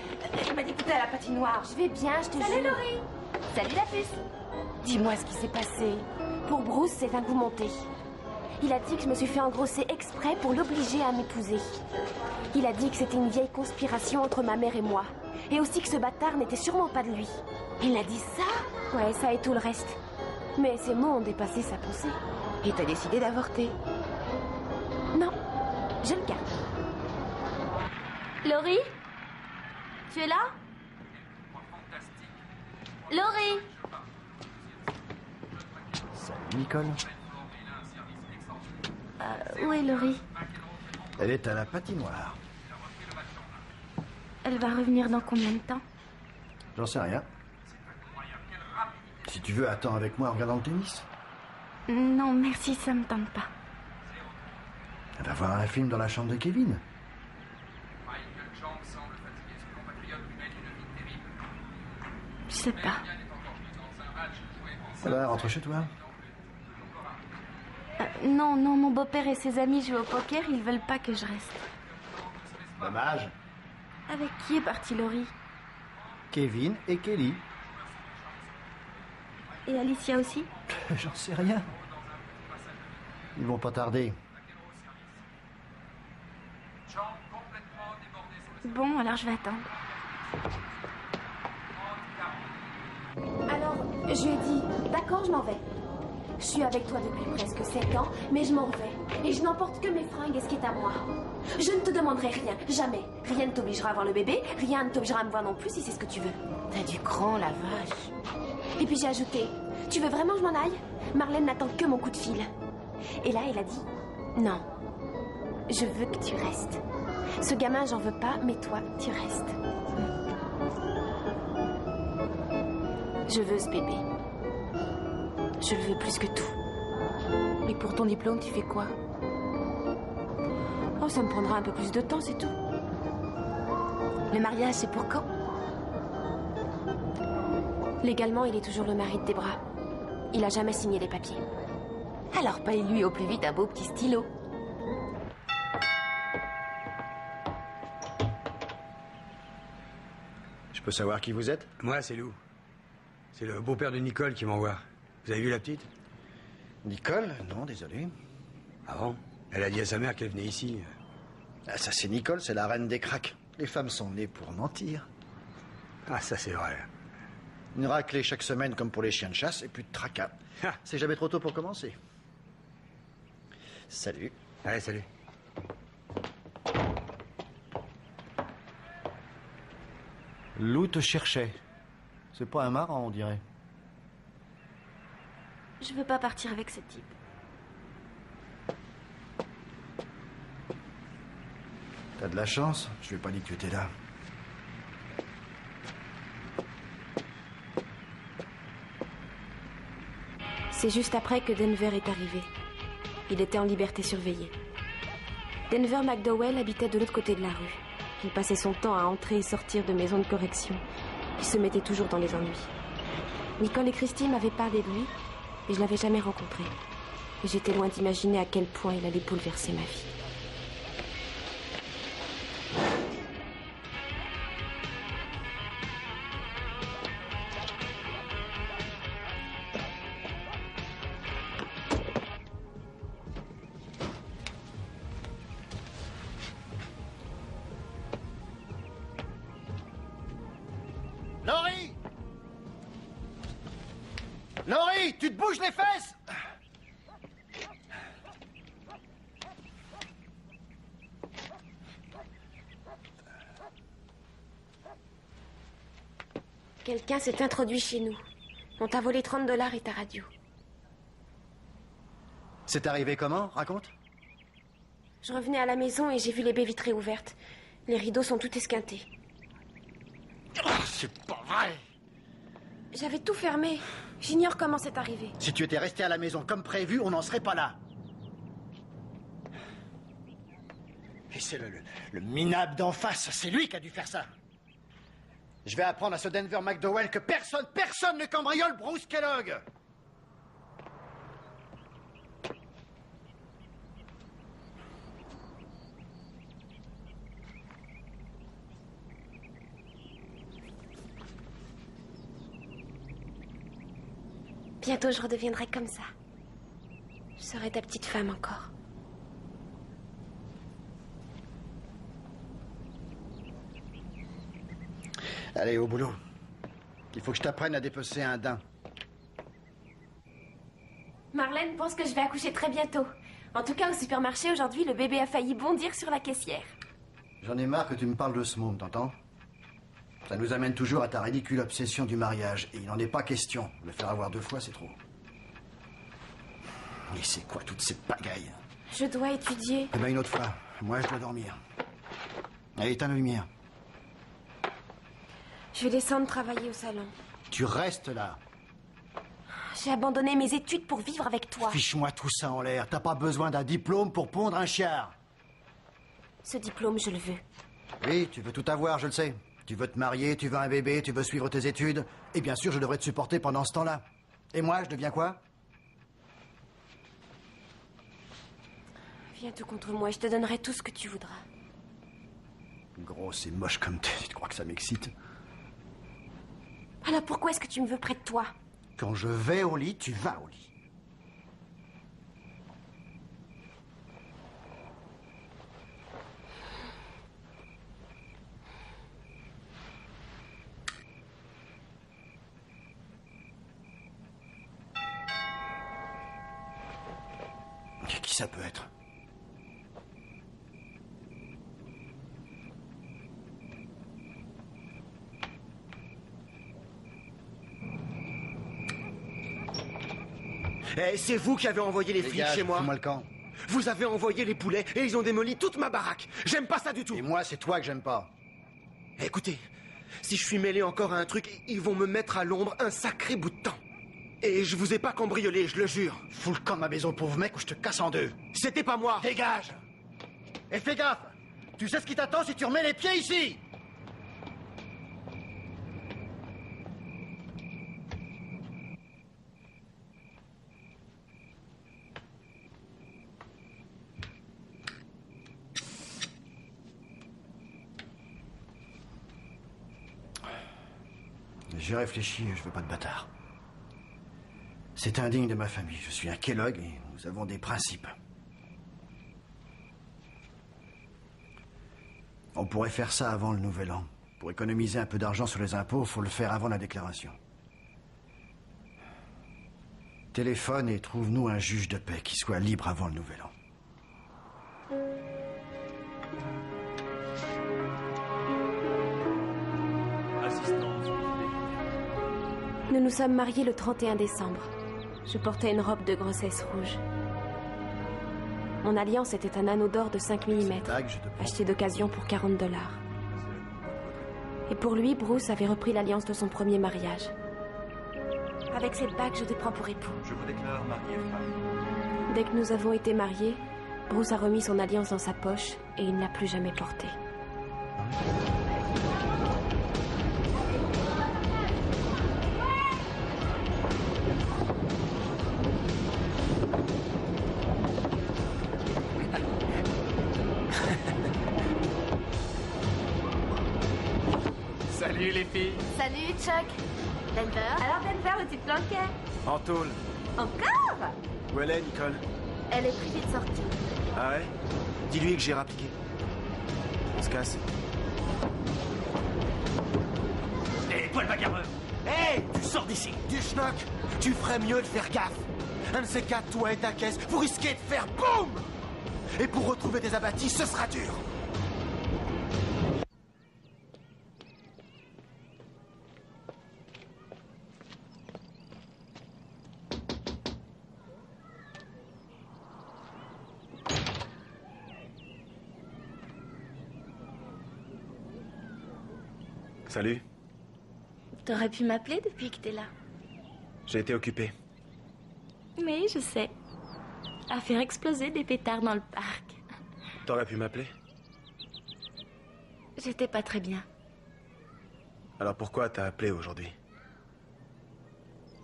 B: que t'es à la patinoire.
A: Je vais bien, je te jure.
B: Salut Laurie.
A: Salut la puce. Dis-moi ce qui s'est passé. Pour Bruce, c'est un coup monté. Il a dit que je me suis fait engrosser exprès pour l'obliger à m'épouser. Il a dit que c'était une vieille conspiration entre ma mère et moi. Et aussi que ce bâtard n'était sûrement pas de lui.
B: Il a dit ça?
A: Ouais, ça et tout le reste. Mais ces mots ont dépassé sa pensée.
B: Et t'as décidé d'avorter?
A: Non, je le garde.
I: Laurie? Tu es là? Laurie?
C: Salut, Nicole.
I: Où est Laurie?
C: Elle est à la patinoire.
I: Elle va revenir dans combien de temps?
C: J'en sais rien. Si tu veux, attends avec moi en regardant le tennis.
I: Non, merci, ça me tente pas.
C: Elle va voir un film dans la chambre de Kevin.
I: Je sais pas.
C: Ça va, rentre chez toi.
I: Non, mon beau-père et ses amis jouent au poker, ils veulent pas que je reste.
C: Dommage.
I: Avec qui est partie Laurie?
C: Kevin et Kelly.
I: Et Alicia aussi?
C: J'en sais rien. Ils vont pas tarder.
I: Bon, alors je vais attendre.
A: Alors, je lui ai dit, d'accord, je m'en vais. Je suis avec toi depuis presque 7 ans, mais je m'en vais. Et je n'emporte que mes fringues et ce qui est à moi. Je ne te demanderai rien, jamais. Rien ne t'obligera à voir le bébé, rien ne t'obligera à me voir non plus si c'est ce que tu veux.
B: T'as du cran, la vache.
A: Et puis j'ai ajouté, tu veux vraiment que je m'en aille? Marlène n'attend que mon coup de fil. Et là, elle a dit, non, je veux que tu restes. Ce gamin, j'en veux pas, mais toi, tu restes. Je veux ce bébé. Je le veux plus que tout.
B: Et pour ton diplôme, tu fais quoi?
A: Oh, ça me prendra un peu plus de temps, c'est tout.
B: Le mariage, c'est pour quand?
A: Légalement, il est toujours le mari de Debra. Il a jamais signé les papiers.
B: Alors paye-lui au plus vite un beau petit stylo.
C: Je peux savoir qui vous êtes?
G: Moi, c'est Lou. C'est le beau-père de Nicole qui m'envoie. Vous avez vu la petite?
C: Nicole? Non, désolé.
G: Ah bon? Elle a dit à sa mère qu'elle venait ici.
C: Ah, ça, c'est Nicole, c'est la reine des cracks. Les femmes sont nées pour mentir.
G: Ah, ça, c'est vrai.
C: Une raclée chaque semaine comme pour les chiens de chasse et plus de tracas.
G: Ah.
C: C'est jamais trop tôt pour commencer. Salut.
G: Allez, salut.
C: Lou te cherchait. C'est pas un marrant, on dirait.
I: Je veux pas partir avec ce type.
C: T'as de la chance, je lui ai pas dit que tu étais là.
A: C'est juste après que Denver est arrivé. Il était en liberté surveillée. Denver McDowell habitait de l'autre côté de la rue. Il passait son temps à entrer et sortir de maisons de correction. Il se mettait toujours dans les ennuis. Nicole et Christy m'avaient parlé de lui, mais je l'avais jamais rencontré. Et j'étais loin d'imaginer à quel point il allait bouleverser ma vie.
C: Laurie! Laurie, tu te bouges les fesses!
A: Quelqu'un s'est introduit chez nous. On t'a volé $30 et ta radio.
C: C'est arrivé comment? Raconte.
A: Je revenais à la maison et j'ai vu les baies vitrées ouvertes. Les rideaux sont tout esquintés.
C: Oh, c'est pas vrai!
A: J'avais tout fermé. J'ignore comment c'est arrivé.
C: Si tu étais resté à la maison comme prévu, on n'en serait pas là. Et c'est le minable d'en face, c'est lui qui a dû faire ça. Je vais apprendre à ce Denver McDowell que personne ne cambriole Bruce Kellogg.
A: Bientôt, je redeviendrai comme ça. Je serai ta petite femme encore.
C: Allez, au boulot. Il faut que je t'apprenne à dépecer un daim.
A: Marlène pense que je vais accoucher très bientôt. En tout cas, au supermarché, aujourd'hui, le bébé a failli bondir sur la caissière.
C: J'en ai marre que tu me parles de ce môme, t'entends? Ça nous amène toujours à ta ridicule obsession du mariage. Et il n'en est pas question. Le faire avoir 2 fois, c'est trop. Et c'est quoi toutes ces pagailles?
A: Je dois étudier.
C: Eh ben, une autre fois. Moi, je dois dormir. Allez, éteins la lumière.
A: Je vais descendre travailler au salon.
C: Tu restes là.
A: J'ai abandonné mes études pour vivre avec toi.
C: Fiche-moi tout ça en l'air. T'as pas besoin d'un diplôme pour pondre un chiard.
A: Ce diplôme, je le veux.
C: Oui, tu veux tout avoir, je le sais. Tu veux te marier, tu veux un bébé, tu veux suivre tes études. Et bien sûr, je devrais te supporter pendant ce temps-là. Et moi, je deviens quoi?
A: Viens tout contre moi et je te donnerai tout ce que tu voudras.
C: Grosse et moche comme t'es, tu crois que ça m'excite?
A: Alors pourquoi est-ce que tu me veux près de toi?
C: Quand je vais au lit, tu vas au lit. Qui ça peut être?
J: Eh, c'est vous qui avez envoyé les flics chez moi.
C: Fous-moi le camp.
J: Vous avez envoyé les poulets et ils ont démoli toute ma baraque. J'aime pas ça du tout.
C: Et moi, c'est toi que j'aime pas.
J: Écoutez, si je suis mêlé encore à un truc, ils vont me mettre à l'ombre un sacré bout de temps. Et je vous ai pas cambriolé, je le jure.
C: Fous le camp de ma maison, pauvre mec, ou je te casse en 2.
J: C'était pas moi.
C: Dégage. Et fais gaffe. Tu sais ce qui t'attend si tu remets les pieds ici. J'ai réfléchi et je veux pas de bâtard. C'est indigne de ma famille. Je suis un Kellogg et nous avons des principes. On pourrait faire ça avant le nouvel an. Pour économiser un peu d'argent sur les impôts, faut le faire avant la déclaration. Téléphone et trouve-nous un juge de paix qui soit libre avant le nouvel an.
A: Nous nous sommes mariés le 31 décembre. Je portais une robe de grossesse rouge. Mon alliance était un anneau d'or de 5 mm, acheté d'occasion pour $40. Et pour lui, Bruce avait repris l'alliance de son premier mariage. Avec cette bague, je te prends pour époux.
D: Je vous déclare marié, frère.
A: Dès que nous avons été mariés, Bruce a remis son alliance dans sa poche et il ne l'a plus jamais portée.
K: Salut les filles.
F: Salut Chuck. Denver.
B: Alors Denver, où tu te planquais?
J: En tôle.
B: Encore?
J: Où elle est, Nicole?
F: Elle est privée de sortie.
J: Ah ouais? Dis-lui que j'ai rappliqué. On se casse.
H: Hé, toi le bagarreur! Hé, tu sors d'ici!
J: Du schnock, tu ferais mieux de faire gaffe. Un de ces quatre, toi et ta caisse, vous risquez de faire BOUM! Et pour retrouver des abattis, ce sera dur. Salut.
I: T'aurais pu m'appeler depuis que t'es là.
J: J'ai été occupé.
I: Mais je sais. À faire exploser des pétards dans le parc.
J: T'aurais pu m'appeler?
I: J'étais pas très bien.
J: Alors pourquoi t'as appelé aujourd'hui?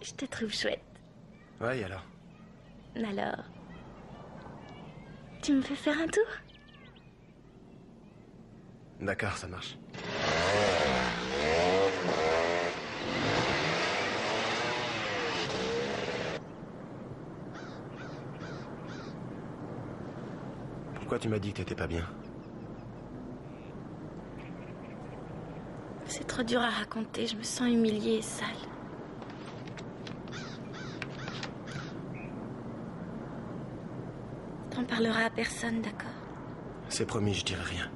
I: Je te trouve chouette.
J: Ouais, alors?
I: Alors... Tu me fais faire un tour?
J: D'accord, ça marche. Pourquoi tu m'as dit que t'étais pas bien?
I: C'est trop dur à raconter, je me sens humiliée et sale. T'en parleras à personne, d'accord?
J: C'est promis, je dirai rien.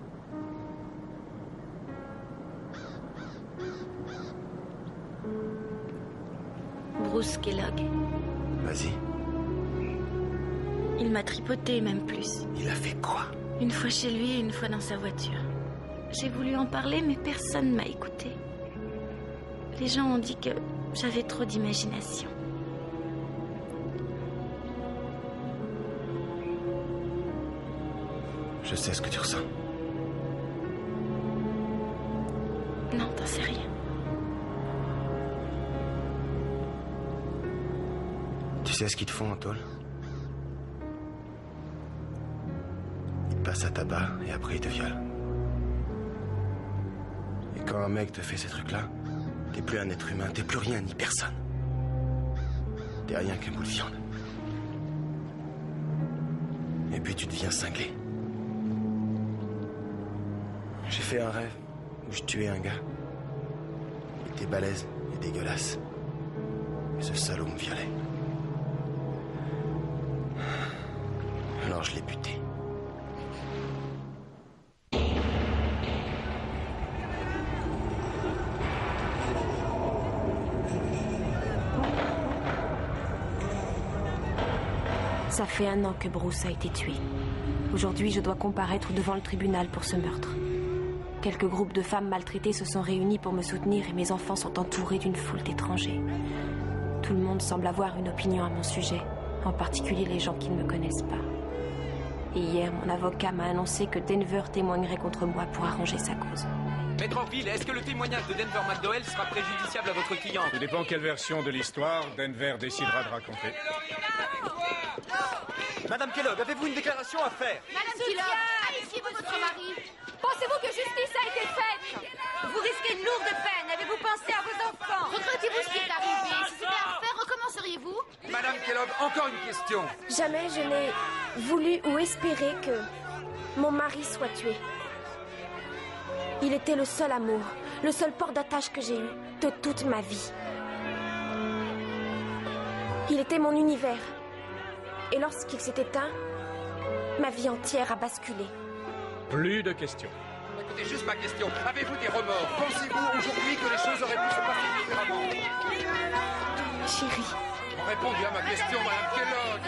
I: Bruce Kellogg.
J: Vas-y.
I: Il m'a tripoté, même plus.
J: Il a fait quoi?
I: Une fois chez lui et une fois dans sa voiture. J'ai voulu en parler, mais personne m'a écouté. Les gens ont dit que j'avais trop d'imagination.
J: Je sais ce que tu ressens.
I: Non, t'en sais rien.
J: Tu sais ce qu'ils te font en tôle? Ils te passent à tabac et après ils te violent. Et quand un mec te fait ces trucs-là, t'es plus un être humain, t'es plus rien ni personne. T'es rien qu'un bout de viande. Et puis tu deviens cinglé. J'ai fait un rêve où je tuais un gars. Il était balèze et dégueulasse. Et ce salaud me violait. Alors je l'ai buté.
A: Ça fait 1 an que Bruce a été tué. Aujourd'hui, je dois comparaître devant le tribunal pour ce meurtre. Quelques groupes de femmes maltraitées se sont réunis pour me soutenir et mes enfants sont entourés d'une foule d'étrangers. Tout le monde semble avoir une opinion à mon sujet, en particulier les gens qui ne me connaissent pas. Et hier, mon avocat m'a annoncé que Denver témoignerait contre moi pour arranger sa cause.
K: Maître Orville, est-ce que le témoignage de Denver McDowell sera préjudiciable à votre client?
L: Tout dépend quelle version de l'histoire Denver décidera de raconter.
K: Madame Kellogg, avez-vous une déclaration à faire?
F: Madame Kellogg, allez-y-vous votre mari. Pensez-vous que justice a été faite?
B: Vous risquez une lourde peine. Avez-vous pensé à vos enfants?
K: Madame Kellogg, encore une question.
A: Jamais je n'ai voulu ou espéré que mon mari soit tué. Il était le seul amour, le seul port d'attache que j'ai eu de toute ma vie. Il était mon univers. Et lorsqu'il s'est éteint, ma vie entière a basculé.
L: Plus de questions.
K: Écoutez juste ma question. Avez-vous des remords? Pensez-vous aujourd'hui que les choses auraient pu se passer différemment?
A: Chérie.
K: Répondez à ma question, Madame Kellogg.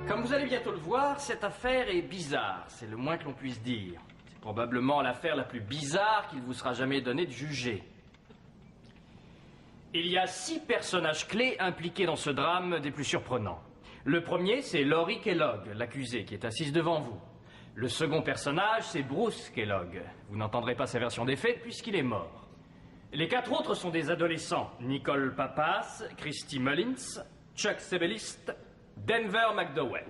M: Comme vous allez bientôt le voir, cette affaire est bizarre, c'est le moins que l'on puisse dire. C'est probablement l'affaire la plus bizarre qu'il vous sera jamais donné de juger. Il y a 6 personnages clés impliqués dans ce drame des plus surprenants. Le premier, c'est Laurie Kellogg, l'accusée, qui est assise devant vous. Le second personnage, c'est Bruce Kellogg. Vous n'entendrez pas sa version des faits puisqu'il est mort. Les 4 autres sont des adolescents. Nicole Papas, Christy Mullins, Chuck Sebelist, Denver McDowell.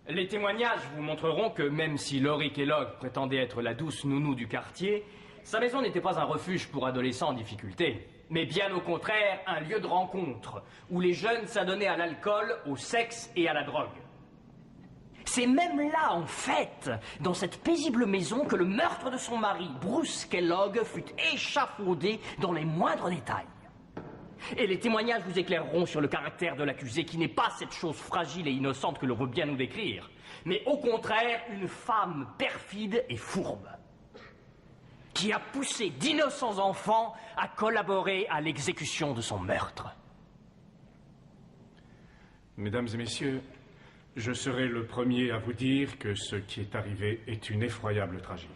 M: Les témoignages vous montreront que même si Laurie Kellogg prétendait être la douce nounou du quartier, sa maison n'était pas un refuge pour adolescents en difficulté, mais bien au contraire un lieu de rencontre où les jeunes s'adonnaient à l'alcool, au sexe et à la drogue. C'est même là, en fait, dans cette paisible maison, que le meurtre de son mari, Bruce Kellogg, fut échafaudé dans les moindres détails. Et les témoignages vous éclaireront sur le caractère de l'accusé, qui n'est pas cette chose fragile et innocente que l'on veut bien nous décrire, mais au contraire une femme perfide et fourbe, qui a poussé d'innocents enfants à collaborer à l'exécution de son meurtre.
L: Mesdames et messieurs, je serai le premier à vous dire que ce qui est arrivé est une effroyable tragédie.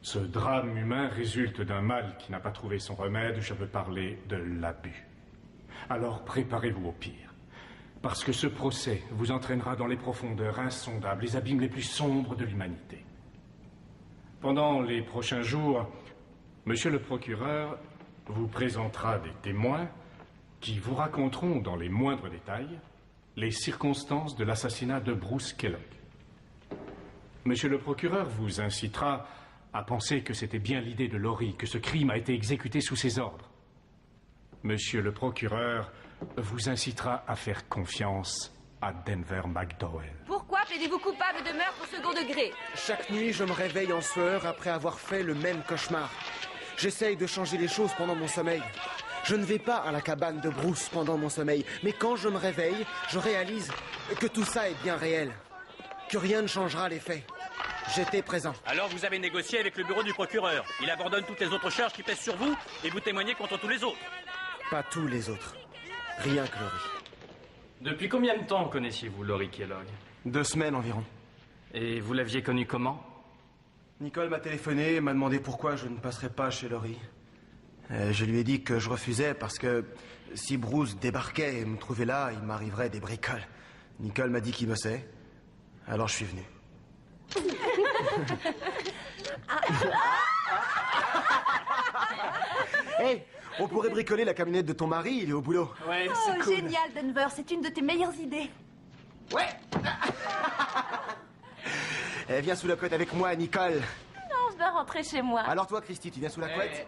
L: Ce drame humain résulte d'un mal qui n'a pas trouvé son remède, je veux parler de l'abus. Alors préparez-vous au pire, parce que ce procès vous entraînera dans les profondeurs insondables, les abîmes les plus sombres de l'humanité. Pendant les prochains jours, monsieur le procureur vous présentera des témoins qui vous raconteront dans les moindres détails les circonstances de l'assassinat de Bruce Kellogg. Monsieur le procureur vous incitera à penser que c'était bien l'idée de Laurie, que ce crime a été exécuté sous ses ordres. Monsieur le procureur vous incitera à faire confiance à Denver McDowell.
B: Pourquoi plaidez-vous coupable de meurtre au second degré?
J: Chaque nuit, je me réveille en sueur après avoir fait le même cauchemar. J'essaye de changer les choses pendant mon sommeil. Je ne vais pas à la cabane de Bruce pendant mon sommeil, mais quand je me réveille, je réalise que tout ça est bien réel, que rien ne changera les faits. J'étais présent.
H: Alors vous avez négocié avec le bureau du procureur. Il abandonne toutes les autres charges qui pèsent sur vous et vous témoignez contre tous les autres.
J: Pas tous les autres. Rien que Laurie.
M: Depuis combien de temps connaissiez-vous Laurie Kellogg?
J: 2 semaines environ.
M: Et vous l'aviez connue comment?
J: Nicole m'a téléphoné et m'a demandé pourquoi je ne passerais pas chez Laurie. Je lui ai dit que je refusais parce que si Bruce débarquait et me trouvait là, il m'arriverait des bricoles. Nicole m'a dit qu'il bossait. Alors je suis venu. Hey, on pourrait bricoler la camionnette de ton mari, il est au boulot.
M: Ouais,
B: c'est cool. Génial, Denver, c'est une de tes meilleures idées.
J: Ouais. Viens sous la couette avec moi, Nicole.
B: Non, je dois rentrer chez moi.
J: Alors toi, Christy, tu viens sous la couette?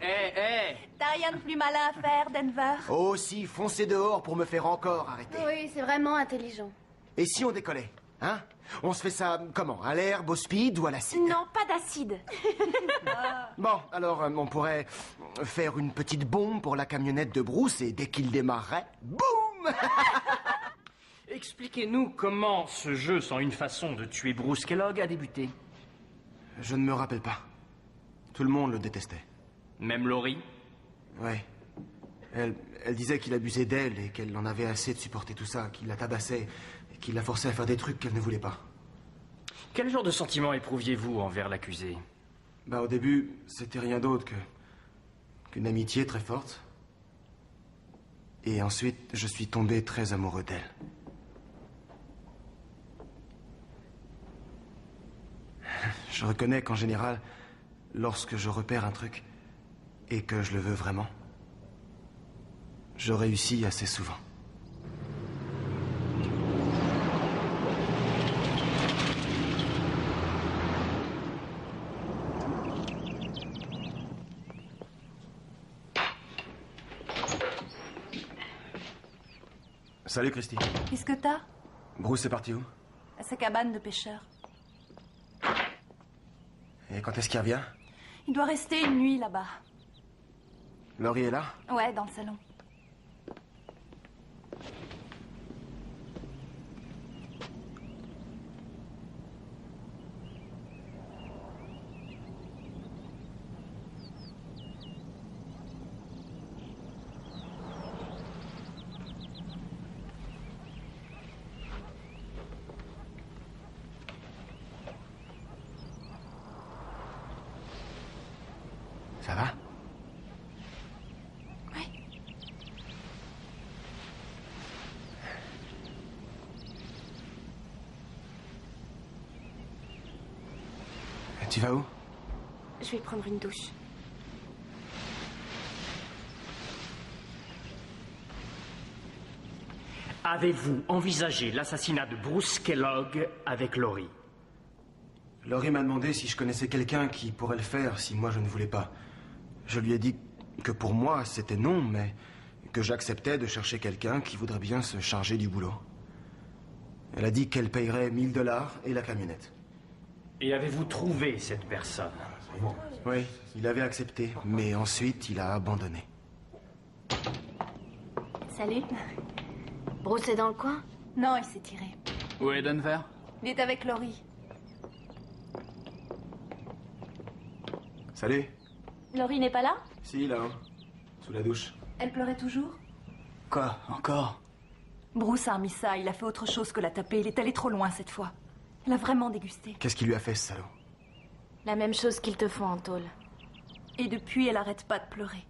B: T'as rien de plus malin à faire, Denver?
J: Oh si, foncez dehors pour me faire encore arrêter.
F: Oui, c'est vraiment intelligent.
J: Et si on décollait, hein? On se fait ça, comment? À l'herbe, au speed ou à l'acide?
A: Non, pas d'acide.
J: Bon, alors on pourrait faire une petite bombe pour la camionnette de Bruce et dès qu'il démarrerait, boum!
M: Expliquez-nous comment ce jeu sans une façon de tuer Bruce Kellogg a débuté.
J: Je ne me rappelle pas. Tout le monde le détestait.
M: Même Laurie?
J: Ouais. Elle disait qu'il abusait d'elle et qu'elle en avait assez de supporter tout ça, qu'il la tabassait et qu'il la forçait à faire des trucs qu'elle ne voulait pas.
M: Quel genre de sentiment éprouviez-vous envers l'accusé?
J: Bah au début, c'était rien d'autre qu'une amitié très forte. Et ensuite, je suis tombé très amoureux d'elle. Je reconnais qu'en général, lorsque je repère un truc et que je le veux vraiment, je réussis assez souvent.
N: Salut, Christy.
O: Qu'est-ce que t'as?
N: Bruce est parti où?
O: À sa cabane de pêcheur.
N: Et quand est-ce qu'il revient?
O: Il doit rester une nuit là-bas.
N: Laurie est là?
O: Ouais, dans le salon.
N: Ça va?
O: Oui.
N: Tu vas où?
A: Je vais prendre une douche.
M: Avez-vous envisagé l'assassinat de Bruce Kellogg avec Laurie?
N: Laurie m'a demandé si je connaissais quelqu'un qui pourrait le faire si moi je ne voulais pas. Je lui ai dit que pour moi c'était non, mais que j'acceptais de chercher quelqu'un qui voudrait bien se charger du boulot. Elle a dit qu'elle payerait $1000 et la camionnette.
M: Et avez-vous trouvé cette personne?
N: Oui, il avait accepté, mais ensuite il a abandonné.
F: Salut. Bruce est dans le coin?
O: Non, il s'est tiré.
D: Où est Denver?
O: Il est avec Laurie.
N: Salut.
F: Laurie n'est pas là?
N: Si, là-haut. Sous la douche.
O: Elle pleurait toujours?
D: Quoi? Encore?
O: Bruce a remis ça, il a fait autre chose que la taper. Il est allé trop loin cette fois. Elle a vraiment dégusté.
N: Qu'est-ce qu'il lui a fait, ce salaud?
I: La même chose qu'ils te font en tôle.
O: Et depuis, elle arrête pas de pleurer.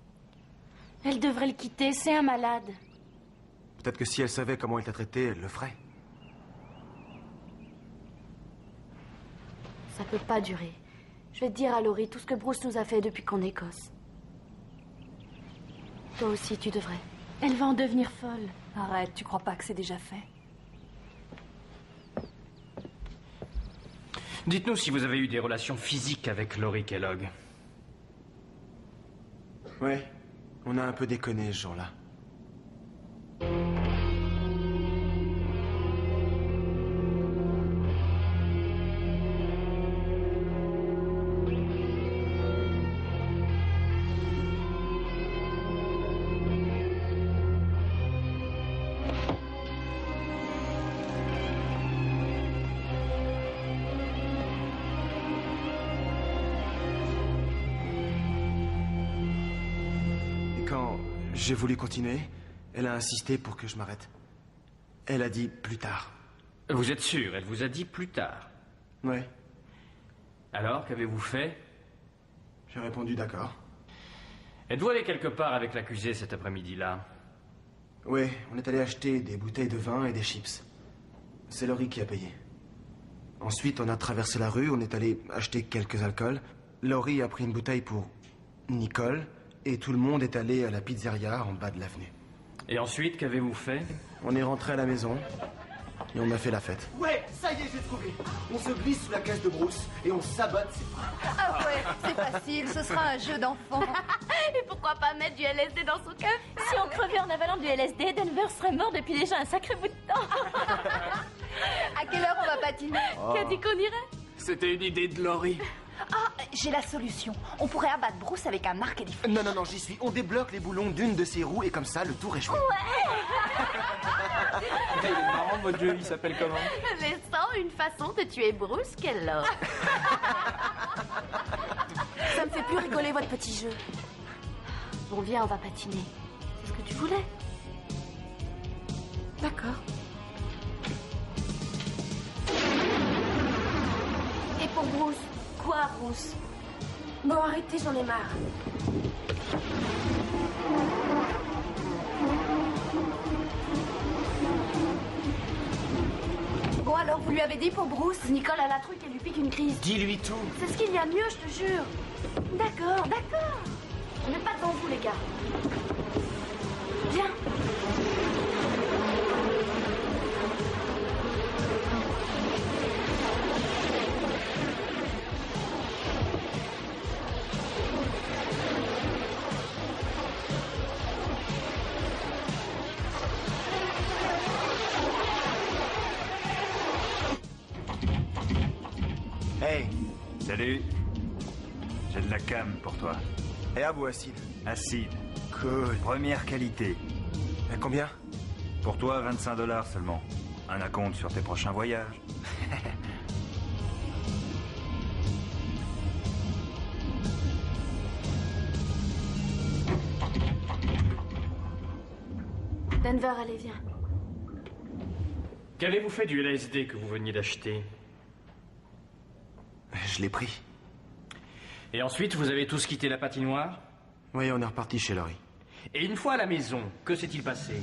I: Elle devrait le quitter, c'est un malade.
N: Peut-être que si elle savait comment il t'a traité, elle le ferait.
I: Ça peut pas durer. Je vais te dire à Laurie tout ce que Bruce nous a fait depuis qu'on est Écosse. Toi aussi, tu devrais. Elle va en devenir folle.
O: Arrête, tu crois pas que c'est déjà fait?
M: Dites-nous si vous avez eu des relations physiques avec Laurie Kellogg.
N: Ouais, on a un peu déconné ce jour-là. J'ai voulu continuer. Elle a insisté pour que je m'arrête. Elle a dit plus tard.
M: Vous êtes sûr? Elle vous a dit plus tard?
N: Ouais.
M: Alors, qu'avez-vous fait?
N: J'ai répondu d'accord.
M: Êtes-vous allé quelque part avec l'accusé cet après-midi-là?
N: Oui, on est allé acheter des bouteilles de vin et des chips. C'est Laurie qui a payé. Ensuite, on a traversé la rue, on est allé acheter quelques alcools. Laurie a pris une bouteille pour Nicole. Et tout le monde est allé à la pizzeria en bas de l'avenue.
M: Et ensuite, qu'avez-vous fait?
N: On est rentré à la maison et on a fait la fête.
J: Ouais, ça y est, j'ai trouvé. On se glisse sous la caisse de Bruce et on sabote ses freins.
O: Ah ouais, c'est facile, ce sera un jeu d'enfant.
F: Et pourquoi pas mettre du LSD dans son café? Si on crevait en avalant du LSD, Denver serait mort depuis déjà un sacré bout de temps.
O: À quelle heure on va patiner?
F: Qui a dit qu'on irait?
D: C'était une idée de Laurie.
O: Ah, j'ai la solution. On pourrait abattre Bruce avec un arc et des flèches.
J: Non, j'y suis. On débloque les boulons d'une de ses roues et comme ça, le tour est joué.
D: Il est marrant, votre jeu, il s'appelle comment?
F: Laissant une façon de tuer Bruce Kellogg.
A: Ça me fait plus rigoler votre petit jeu.
I: Bon, viens, on va patiner. C'est ce que tu voulais.
A: D'accord.
O: Et pour Bruce? Quoi, Bruce?
A: Bon, arrêtez, j'en ai marre.
O: Bon, alors, vous lui avez dit pour Bruce?
I: Nicole a la truc, elle lui pique une crise.
M: Dis-lui tout.
I: C'est ce qu'il y a de mieux, je te jure. D'accord. On n'est pas devant vous, les gars. Viens.
P: Salut. J'ai de la cam pour toi.
N: Et à vous, acide.
P: Acide.
N: Cool.
P: Première qualité.
N: Et combien?
P: Pour toi, 25 $ seulement. Un acompte sur tes prochains voyages.
F: Denver, allez, viens.
M: Qu'avez-vous fait du LSD que vous veniez d'acheter?
N: Je l'ai pris.
M: Et ensuite, vous avez tous quitté la patinoire?
N: Oui, on est reparti chez Laurie.
M: Et une fois à la maison, que s'est-il passé?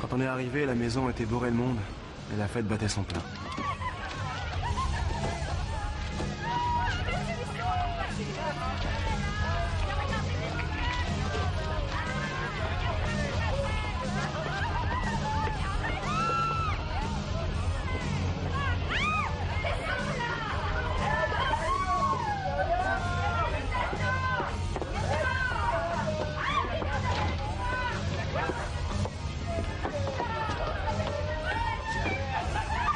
N: Quand on est arrivé, la maison était bourrée de monde et la fête battait son plein.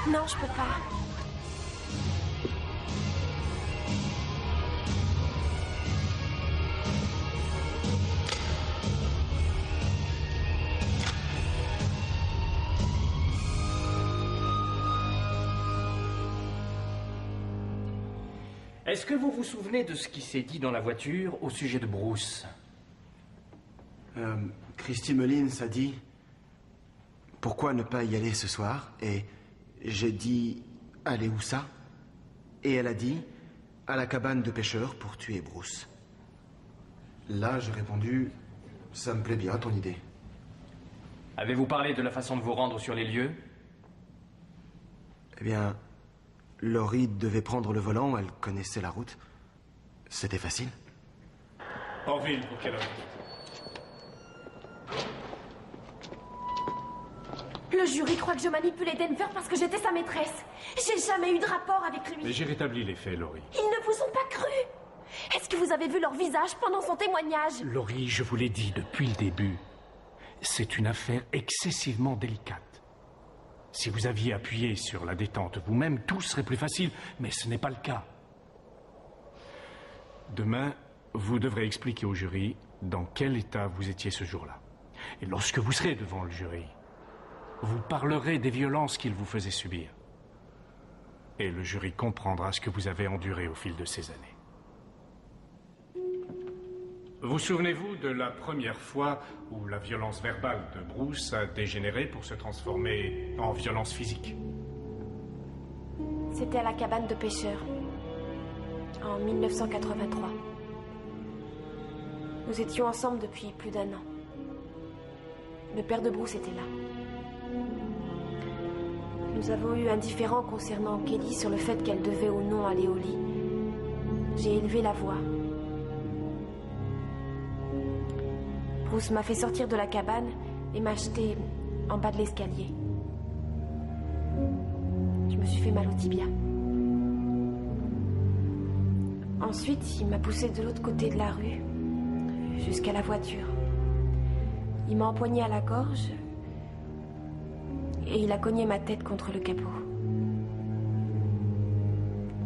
A: Non, je peux pas.
M: Est-ce que vous vous souvenez de ce qui s'est dit dans la voiture au sujet de Bruce?
N: Christy Mullins a dit « Pourquoi ne pas y aller ce soir ?» Et j'ai dit « Aller où ça ?» Et elle a dit « À la cabane de pêcheurs pour tuer Bruce. » Là, j'ai répondu « Ça me plaît bien, ton idée. »
M: Avez-vous parlé de la façon de vous rendre sur les lieux?
N: Eh bien, Laurie devait prendre le volant, elle connaissait la route. C'était facile.
L: Orville, pour quelle heure?
A: Le jury croit que je manipulais Denver parce que j'étais sa maîtresse. J'ai jamais eu de rapport avec lui.
L: Mais j'ai rétabli les faits, Laurie.
A: Ils ne vous ont pas cru. Est-ce que vous avez vu leur visage pendant son témoignage?
L: Laurie, je vous l'ai dit depuis le début. C'est une affaire excessivement délicate. Si vous aviez appuyé sur la détente vous-même, tout serait plus facile, mais ce n'est pas le cas. Demain, vous devrez expliquer au jury dans quel état vous étiez ce jour-là. Et lorsque vous serez devant le jury, vous parlerez des violences qu'il vous faisait subir. Et le jury comprendra ce que vous avez enduré au fil de ces années. Vous souvenez-vous de la première fois où la violence verbale de Bruce a dégénéré pour se transformer en violence physique?
A: C'était à la cabane de pêcheurs, en 1983. Nous étions ensemble depuis plus d'1 an. Le père de Bruce était là. Nous avons eu un différend concernant Kelly sur le fait qu'elle devait ou non aller au lit. J'ai élevé la voix. Bruce m'a fait sortir de la cabane et m'a jeté en bas de l'escalier. Je me suis fait mal au tibia. Ensuite, il m'a poussé de l'autre côté de la rue, jusqu'à la voiture. Il m'a empoigné à la gorge et il a cogné ma tête contre le capot.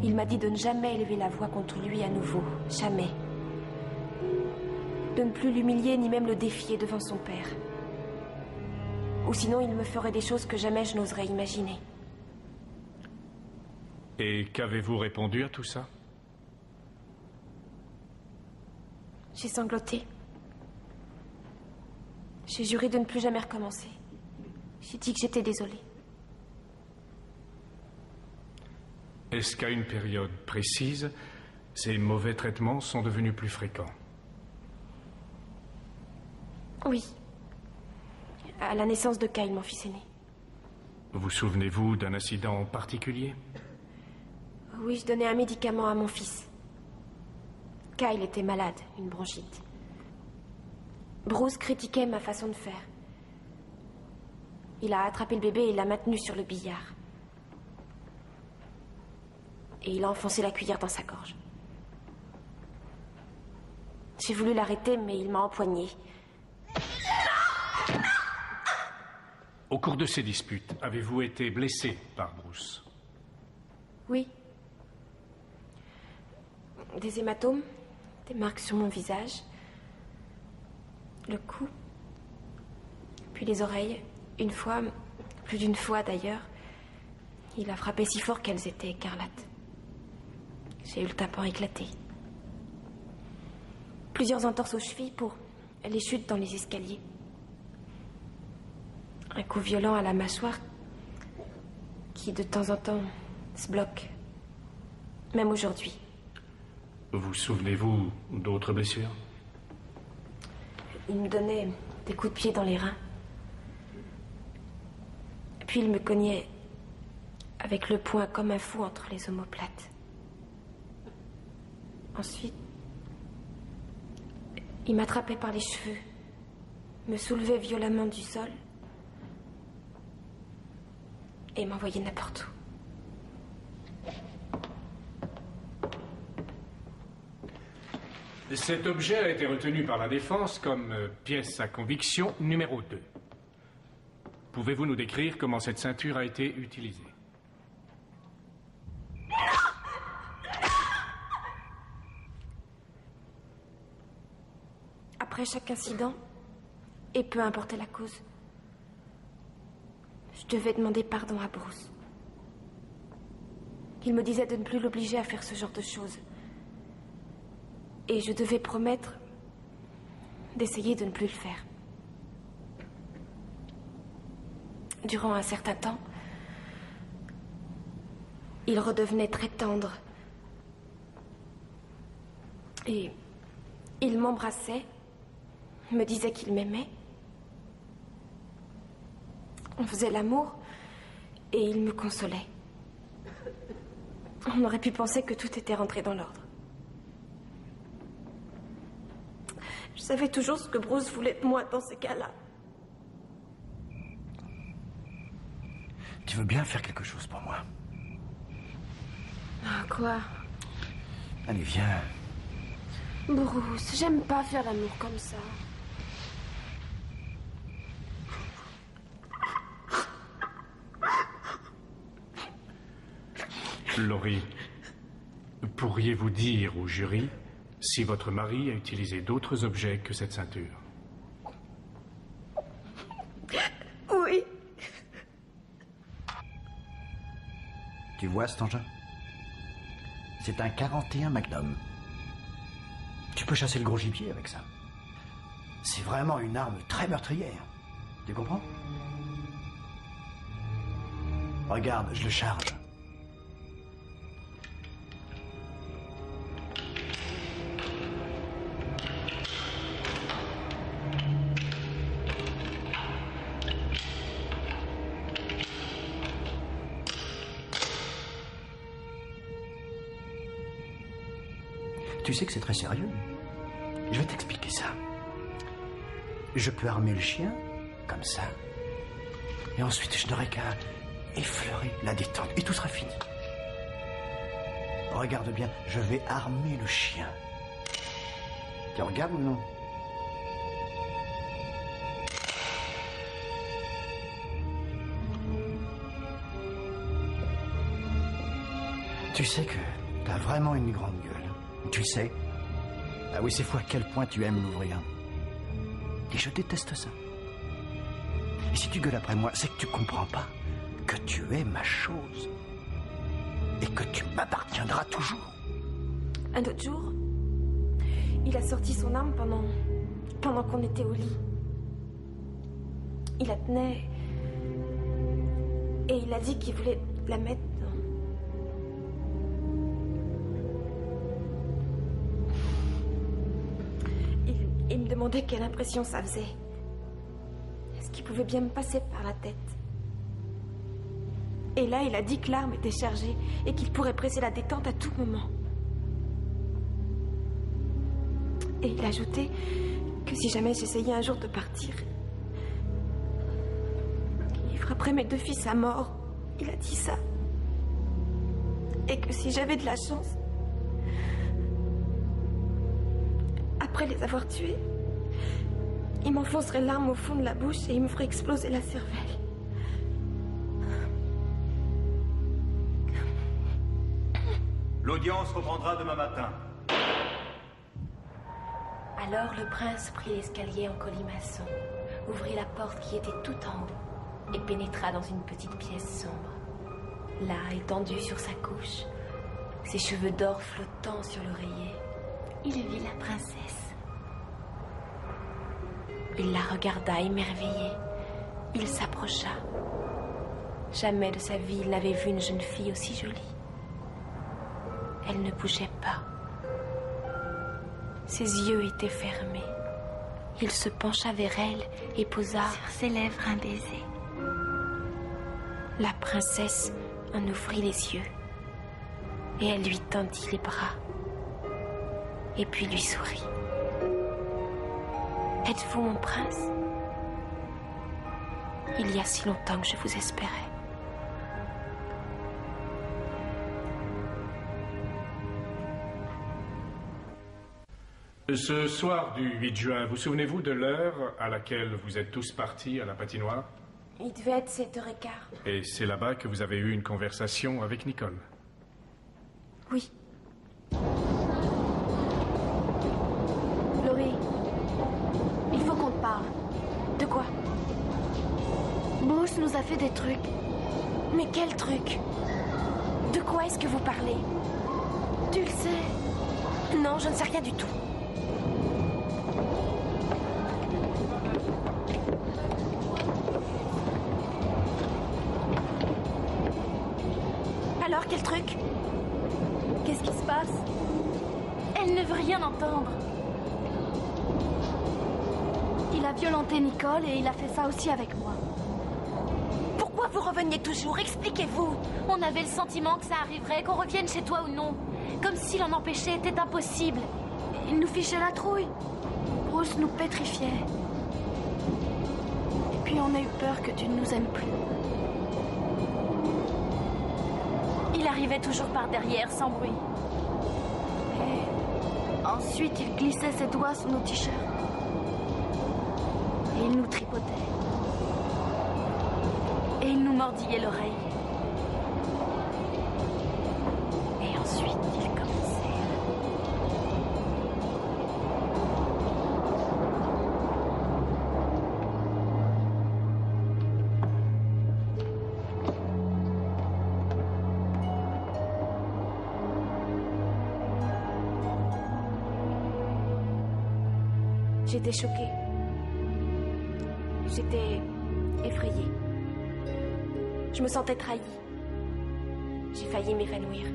A: Il m'a dit de ne jamais élever la voix contre lui à nouveau, jamais. De ne plus l'humilier ni même le défier devant son père. Ou sinon il me ferait des choses que jamais je n'oserais imaginer.
L: Et qu'avez-vous répondu à tout ça?
A: J'ai sangloté. J'ai juré de ne plus jamais recommencer. J'ai dit que j'étais désolée.
L: Est-ce qu'à une période précise, ces mauvais traitements sont devenus plus fréquents?
A: Oui. À la naissance de Kyle, mon fils aîné.
L: Vous souvenez-vous d'un incident particulier?
A: Oui, je donnais un médicament à mon fils. Kyle était malade, une bronchite. Bruce critiquait ma façon de faire. Il a attrapé le bébé et l'a maintenu sur le billard. Et il a enfoncé la cuillère dans sa gorge. J'ai voulu l'arrêter, mais il m'a empoigné.
L: Au cours de ces disputes, avez-vous été blessé par Bruce?
A: Oui, des hématomes, des marques sur mon visage, le cou, puis les oreilles. Une fois, plus d'une fois d'ailleurs, il a frappé si fort qu'elles étaient écarlates. J'ai eu le tympan éclaté. Plusieurs entorses aux chevilles pour les chutes dans les escaliers. Un coup violent à la mâchoire qui, de temps en temps, se bloque. Même aujourd'hui.
L: Vous souvenez-vous d'autres blessures?
A: Il me donnait des coups de pied dans les reins. Puis il me cognait avec le poing comme un fou entre les omoplates. Ensuite, il m'attrapait par les cheveux, me soulevait violemment du sol et m'envoyait n'importe
L: où. Cet objet a été retenu par la défense comme pièce à conviction numéro 2. Pouvez-vous nous décrire comment cette ceinture a été utilisée?
A: Après chaque incident, et peu importe la cause, je devais demander pardon à Bruce. Il me disait de ne plus l'obliger à faire ce genre de choses. Et je devais promettre d'essayer de ne plus le faire. Durant un certain temps, il redevenait très tendre. Et il m'embrassait, me disait qu'il m'aimait. On faisait l'amour et il me consolait. On aurait pu penser que tout était rentré dans l'ordre. Je savais toujours ce que Bruce voulait de moi dans ces cas-là.
C: Tu veux bien faire quelque chose pour moi?
A: Ah, quoi?
C: Allez, viens.
A: Bruce, j'aime pas faire l'amour comme ça.
L: Laurie, pourriez-vous dire au jury si votre mari a utilisé d'autres objets que cette ceinture?
A: Oui.
C: Tu vois cet engin? C'est un 41 Magnum. Tu peux chasser le gros gibier avec ça. C'est vraiment une arme très meurtrière. Tu comprends? Regarde, je le charge. Tu sais que c'est très sérieux. Je vais t'expliquer ça. Je peux armer le chien, comme ça. Et ensuite, je n'aurai qu'à effleurer la détente. Et tout sera fini. Regarde bien, je vais armer le chien. Tu regardes ou non? Tu sais que t'as vraiment une grande gueule. Tu sais? Ah oui, c'est fou à quel point tu aimes l'ouvrir. Et je déteste ça. Et si tu gueules après moi, c'est que tu comprends pas que tu es ma chose. Et que tu m'appartiendras toujours.
A: Un autre jour, il a sorti son arme pendant qu'on était au lit. Il la tenait et il a dit qu'il voulait la mettre dans... Il me demandait quelle impression ça faisait. Est-ce qu'il pouvait bien me passer par la tête? Et là, il a dit que l'arme était chargée et qu'il pourrait presser la détente à tout moment. Et il a ajouté que si jamais j'essayais un jour de partir, il frapperait mes 2 fils à mort. Il a dit ça. Et que si j'avais de la chance, après les avoir tués, il m'enfoncerait l'arme au fond de la bouche et il me ferait exploser la cervelle.
P: L'audience reprendra demain matin.
A: Alors le prince prit l'escalier en colimaçon, ouvrit la porte qui était tout en haut et pénétra dans une petite pièce sombre. Là, étendu sur sa couche, ses cheveux d'or flottant sur l'oreiller,
I: il vit la princesse.
A: Il la regarda émerveillé. Il s'approcha. Jamais de sa vie il n'avait vu une jeune fille aussi jolie. Elle ne bougeait pas. Ses yeux étaient fermés. Il se pencha vers elle et posa
I: sur ses lèvres un baiser.
A: La princesse en ouvrit les yeux et elle lui tendit les bras et puis lui sourit. « Êtes-vous mon prince? Il y a si longtemps que je vous espérais. »
L: Ce soir du 8 juin, vous souvenez-vous de l'heure à laquelle vous êtes tous partis à la patinoire?
A: Il devait être 7h15.
L: Et c'est là-bas que vous avez eu une conversation avec Nicole?
A: Oui. Laurie, il faut qu'on te parle. De quoi?
I: Bruce nous a fait des trucs.
A: Mais quels trucs? De quoi est-ce que vous parlez?
I: Tu le sais?
A: Non, je ne sais rien du tout. Alors, quel truc?
I: Qu'est-ce qui se passe? Elle ne veut rien entendre. Il a violenté Nicole et il a fait ça aussi avec moi.
A: Pourquoi vous reveniez toujours? Expliquez-vous.
I: On avait le sentiment que ça arriverait, qu'on revienne chez toi ou non. Comme si l'en empêcher était impossible. Il nous fichait la trouille. Bruce nous pétrifiait. Et puis on a eu peur que tu ne nous aimes plus. Il arrivait toujours par derrière, sans bruit. Et ensuite, il glissait ses doigts sous nos t-shirts. Et il nous tripotait. Et il nous mordillait l'oreille. Et ensuite, il commençait.
A: J'étais choquée. J'étais effrayée. Je me sentais trahie. J'ai failli m'évanouir.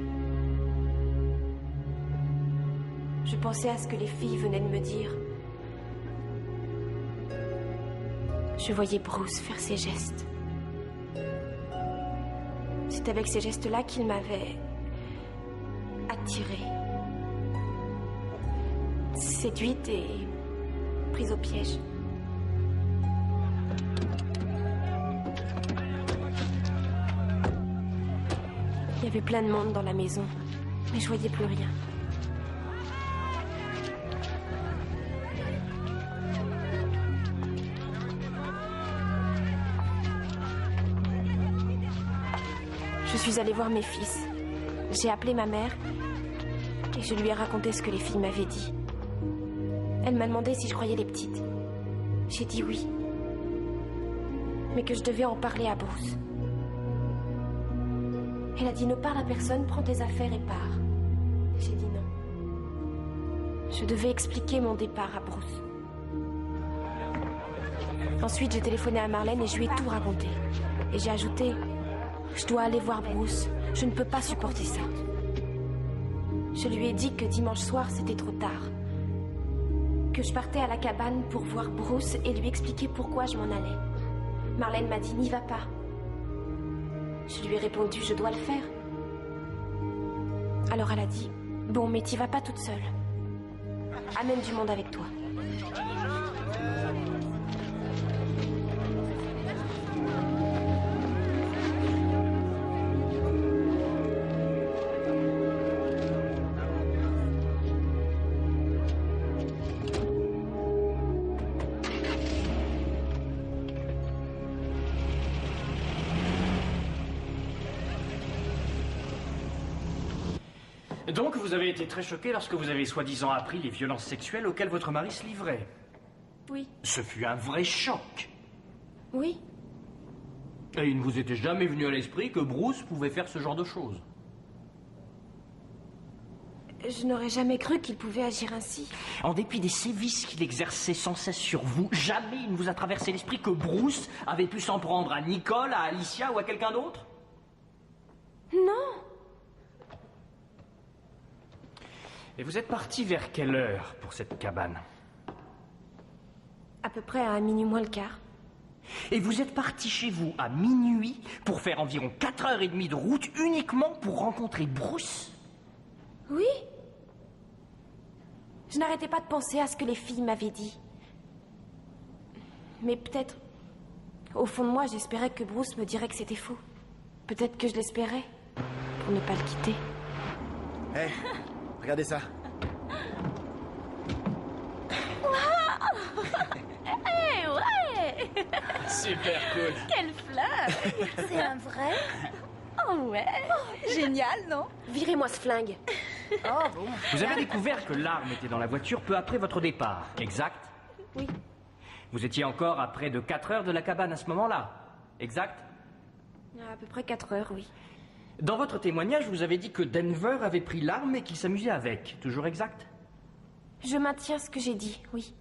A: Je pensais à ce que les filles venaient de me dire. Je voyais Bruce faire ses gestes. C'est avec ces gestes-là qu'il m'avait attirée, séduite et prise au piège. Il y avait plein de monde dans la maison, mais je voyais plus rien. Je suis allée voir mes fils. J'ai appelé ma mère et je lui ai raconté ce que les filles m'avaient dit. Elle m'a demandé si je croyais les petites. J'ai dit oui. Mais que je devais en parler à Bruce. Elle a dit ne parle à personne, prends tes affaires et pars. J'ai dit non. Je devais expliquer mon départ à Bruce. Ensuite, j'ai téléphoné à Marlène et je lui ai tout raconté. Et j'ai ajouté, je dois aller voir Bruce. Je ne peux pas supporter ça. Je lui ai dit que dimanche soir, c'était trop tard. Que je partais à la cabane pour voir Bruce et lui expliquer pourquoi je m'en allais. Marlène m'a dit, n'y va pas. Je lui ai répondu, je dois le faire. Alors elle a dit, bon, mais t'y vas pas toute seule. Amène du monde avec toi.
M: Donc vous avez été très choqué lorsque vous avez soi-disant appris les violences sexuelles auxquelles votre mari se livrait.
A: Oui.
M: Ce fut un vrai choc.
A: Oui.
M: Et il ne vous était jamais venu à l'esprit que Bruce pouvait faire ce genre de choses.
A: Je n'aurais jamais cru qu'il pouvait agir ainsi.
M: En dépit des sévices qu'il exerçait sans cesse sur vous, jamais il ne vous a traversé l'esprit que Bruce avait pu s'en prendre à Nicole, à Alicia ou à quelqu'un d'autre?
A: Non.
M: Et vous êtes parti vers quelle heure pour cette cabane?
A: À peu près à minuit moins le quart.
M: Et vous êtes parti chez vous à minuit pour faire environ 4h30 de route uniquement pour rencontrer Bruce?
A: Oui. Je n'arrêtais pas de penser à ce que les filles m'avaient dit. Mais peut-être, au fond de moi, j'espérais que Bruce me dirait que c'était faux. Peut-être que je l'espérais, pour ne pas le quitter.
J: Hé, regardez ça.
F: Waouh! Hey, ouais!
M: Super cool.
F: Quelle fleur! C'est un vrai? Oh ouais! Oh, génial, non?
A: Virez-moi ce flingue.
F: Oh bon.
M: Vous avez découvert que l'arme était dans la voiture peu après votre départ, exact?
A: Oui.
M: Vous étiez encore à près de 4 heures de la cabane à ce moment-là, exact?
A: À peu près 4 heures, oui.
M: Dans votre témoignage, vous avez dit que Denver avait pris l'arme et qu'il s'amusait avec, toujours exact?
A: Je maintiens ce que j'ai dit, oui.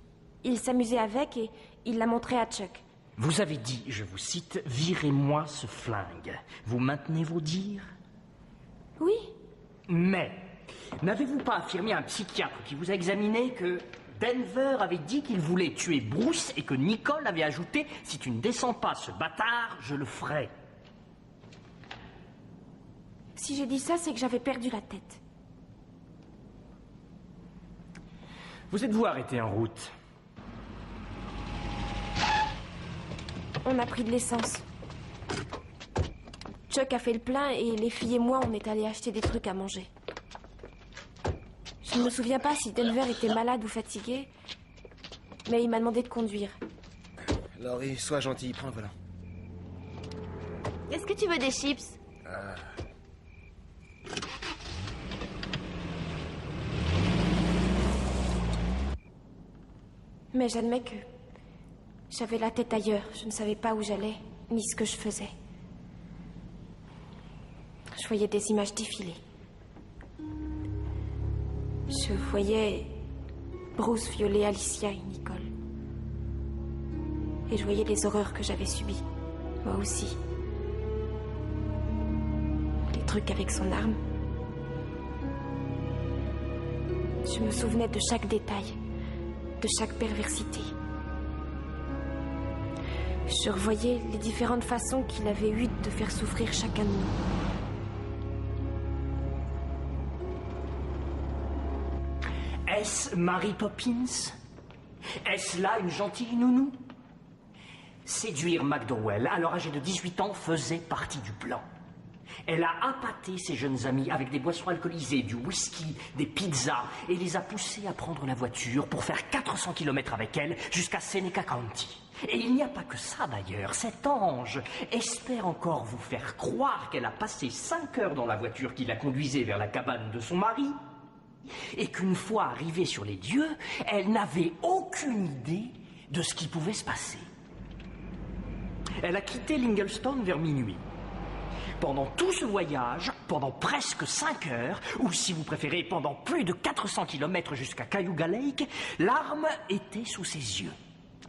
A: Il s'amusait avec et il l'a montré à Chuck.
M: Vous avez dit, je vous cite, « Virez-moi ce flingue ». Vous maintenez vos dires?
A: Oui.
M: Mais, n'avez-vous pas affirmé à un psychiatre qui vous a examiné que Denver avait dit qu'il voulait tuer Bruce et que Nicole avait ajouté « Si tu ne descends pas ce bâtard, je le ferai ».
A: Si j'ai dit ça, c'est que j'avais perdu la tête.
M: Vous êtes-vous arrêté en route?
A: On a pris de l'essence. Chuck a fait le plein et les filles et moi, on est allés acheter des trucs à manger. Je ne me souviens pas si Denver était malade ou fatigué, mais il m'a demandé de conduire.
J: Laurie, sois gentille, prends le volant.
F: Est-ce que tu veux des chips?
A: Mais j'admets que j'avais la tête ailleurs. Je ne savais pas où j'allais, ni ce que je faisais. Je voyais des images défiler. Je voyais Bruce violer Alicia et Nicole. Et je voyais les horreurs que j'avais subies, moi aussi. Les trucs avec son arme. Je me souvenais de chaque détail, de chaque perversité. Je revoyais les différentes façons qu'il avait eues de faire souffrir chacun de nous.
M: Est-ce Mary Poppins? Est-ce là une gentille nounou? Séduire McDowell, alors âgée de 18 ans, faisait partie du plan. Elle a appâté ses jeunes amis avec des boissons alcoolisées, du whisky, des pizzas, et les a poussés à prendre la voiture pour faire 400 km avec elle jusqu'à Seneca County. Et il n'y a pas que ça d'ailleurs. Cet ange espère encore vous faire croire qu'elle a passé 5 heures dans la voiture qui la conduisait vers la cabane de son mari, et qu'une fois arrivée sur les lieux, elle n'avait aucune idée de ce qui pouvait se passer. Elle a quitté Linglestone vers minuit. Pendant tout ce voyage, pendant presque 5 heures, ou si vous préférez, pendant plus de 400 km jusqu'à Cayuga Lake, l'arme était sous ses yeux.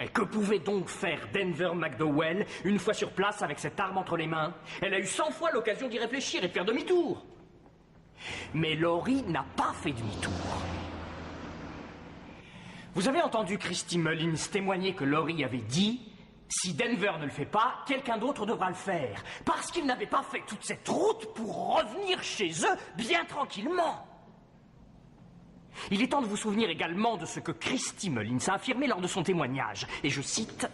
M: Et que pouvait donc faire Denver McDowell une fois sur place avec cette arme entre les mains? Elle a eu 100 fois l'occasion d'y réfléchir et de faire demi-tour. Mais Laurie n'a pas fait demi-tour. Vous avez entendu Christy Mullins témoigner que Laurie avait dit « Si Denver ne le fait pas, quelqu'un d'autre devra le faire. » Parce qu'ils n'avaient pas fait toute cette route pour revenir chez eux bien tranquillement. Il est temps de vous souvenir également de ce que Christy Mullins a affirmé lors de son témoignage. Et je cite...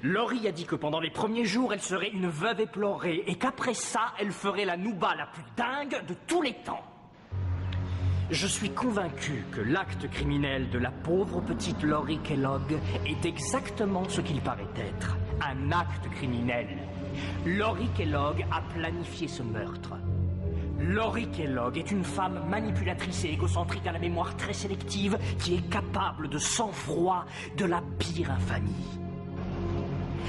M: Laurie a dit que pendant les premiers jours, elle serait une veuve éplorée et qu'après ça, elle ferait la nouba la plus dingue de tous les temps. Je suis convaincu que l'acte criminel de la pauvre petite Laurie Kellogg est exactement ce qu'il paraît être, un acte criminel. Laurie Kellogg a planifié ce meurtre. Laurie Kellogg est une femme manipulatrice et égocentrique à la mémoire très sélective qui est capable de sang-froid de la pire infamie.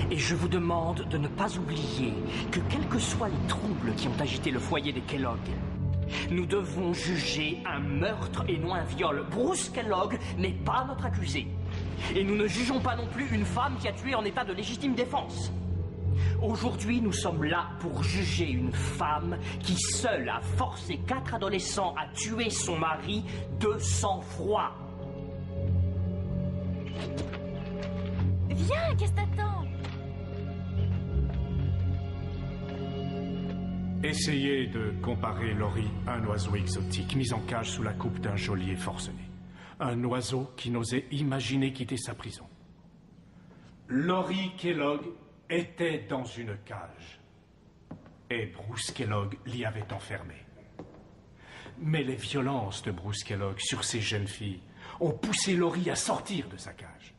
M: Et je vous demande de ne pas oublier que quels que soient les troubles qui ont agité le foyer des Kellogg, nous devons juger un meurtre et non un viol. Bruce Kellogg n'est pas notre accusé. Et nous ne jugeons pas non plus une femme qui a tué en état de légitime défense. Aujourd'hui, nous sommes là pour juger une femme qui seule a forcé 4 adolescents à tuer son mari de sang-froid.
F: Viens, qu'est-ce que t'attends?
L: Essayez de comparer Laurie à un oiseau exotique mis en cage sous la coupe d'un geôlier forcené. Un oiseau qui n'osait imaginer quitter sa prison. Laurie Kellogg était dans une cage. Et Bruce Kellogg l'y avait enfermé. Mais les violences de Bruce Kellogg sur ces jeunes filles ont poussé Laurie à sortir de sa cage.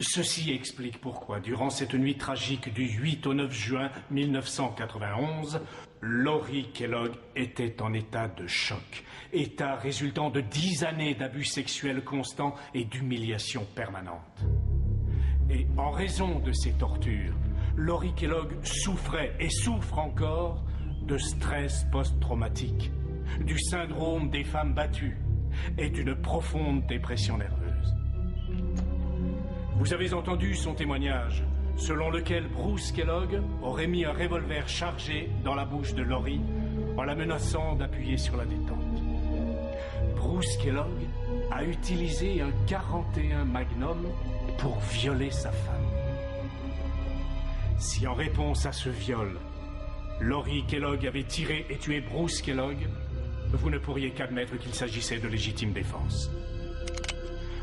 L: Ceci explique pourquoi, durant cette nuit tragique du 8 au 9 juin 1991, Laurie Kellogg était en état de choc, état résultant de 10 années d'abus sexuels constants et d'humiliation permanente. Et en raison de ces tortures, Laurie Kellogg souffrait et souffre encore de stress post-traumatique, du syndrome des femmes battues et d'une profonde dépression nerveuse. Vous avez entendu son témoignage, selon lequel Bruce Kellogg aurait mis un revolver chargé dans la bouche de Laurie en la menaçant d'appuyer sur la détente. Bruce Kellogg a utilisé un 41 Magnum pour violer sa femme. Si en réponse à ce viol, Laurie Kellogg avait tiré et tué Bruce Kellogg, vous ne pourriez qu'admettre qu'il s'agissait de légitime défense.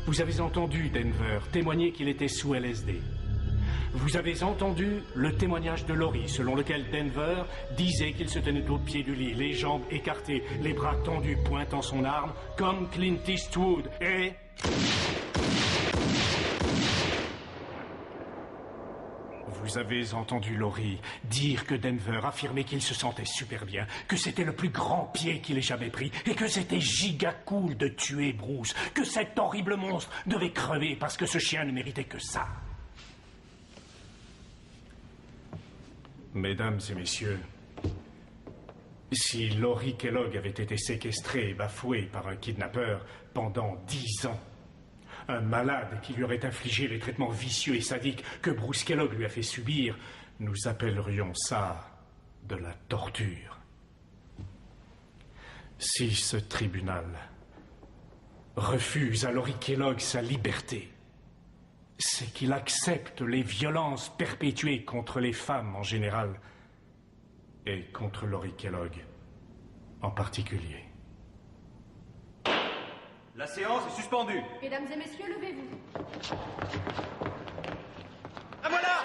L: Vous avez entendu Denver témoigner qu'il était sous LSD. Vous avez entendu le témoignage de Laurie, selon lequel Denver disait qu'il se tenait au pied du lit, les jambes écartées, les bras tendus, pointant son arme, comme Clint Eastwood, et... Vous avez entendu Laurie dire que Denver affirmait qu'il se sentait super bien, que c'était le plus grand pied qu'il ait jamais pris, et que c'était giga cool de tuer Bruce, que cet horrible monstre devait crever parce que ce chien ne méritait que ça. Mesdames et messieurs, si Laurie Kellogg avait été séquestrée et bafouée par un kidnappeur pendant 10 ans, un malade qui lui aurait infligé les traitements vicieux et sadiques que Bruce Kellogg lui a fait subir, nous appellerions ça de la torture. Si ce tribunal refuse à Laurie Kellogg sa liberté, c'est qu'il accepte les violences perpétuées contre les femmes en général et contre Laurie Kellogg en particulier.
H: La séance est suspendue.
Q: Mesdames et messieurs, levez-vous.
H: Ah voilà!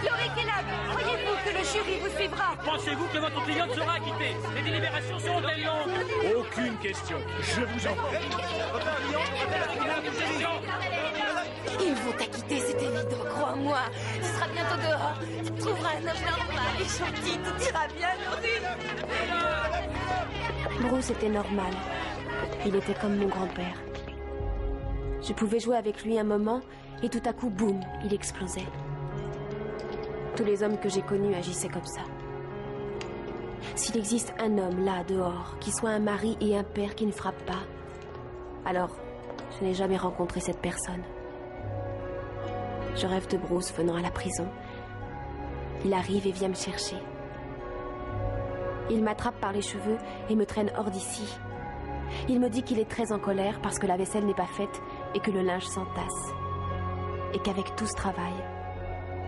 Q: Laurie Kellogg, croyez-vous que le jury vous suivra?
H: Pensez-vous que votre cliente sera acquittée? Les délibérations seront-elles longues?
L: Aucune question. Je vous en prie.
B: Ils vont t'acquitter, c'est évident, crois-moi. Tu seras bientôt dehors. Tu trouveras un homme normal et gentil, tout ira bien, Laurie.
A: Bruce était normal. Il était comme mon grand-père. Je pouvais jouer avec lui un moment et tout à coup, boum, il explosait. Tous les hommes que j'ai connus agissaient comme ça. S'il existe un homme là, dehors, qui soit un mari et un père qui ne frappe pas, alors je n'ai jamais rencontré cette personne. Je rêve de Bruce venant à la prison. Il arrive et vient me chercher. Il m'attrape par les cheveux et me traîne hors d'ici. Il me dit qu'il est très en colère parce que la vaisselle n'est pas faite et que le linge s'entasse. Et qu'avec tout ce travail,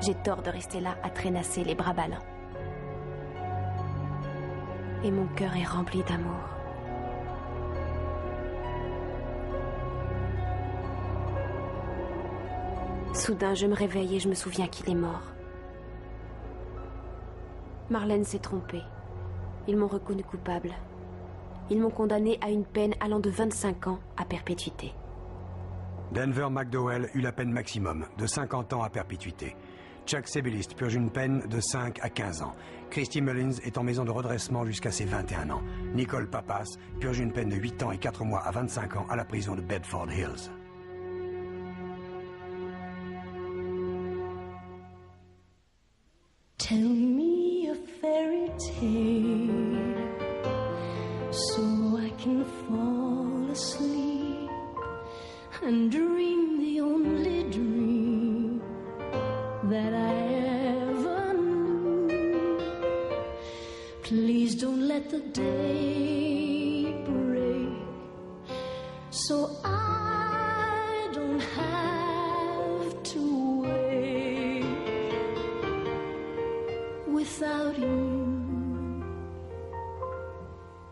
A: j'ai tort de rester là à traînasser les bras ballants. Et mon cœur est rempli d'amour. Soudain, je me réveille et je me souviens qu'il est mort. Marlène s'est trompée. Ils m'ont reconnu coupable. Ils m'ont condamné à une peine allant de 25 ans à perpétuité.
G: Denver McDowell eut la peine maximum, de 50 ans à perpétuité. Chuck Sebilist purge une peine de 5 à 15 ans. Christy Mullins est en maison de redressement jusqu'à ses 21 ans. Nicole Pappas purge une peine de 8 ans et 4 mois à 25 ans à la prison de Bedford Hills.
R: Tell me a fairy tale so I can fall asleep and dream the only dream that I ever knew. Please don't let the day break so I don't have to wait without you.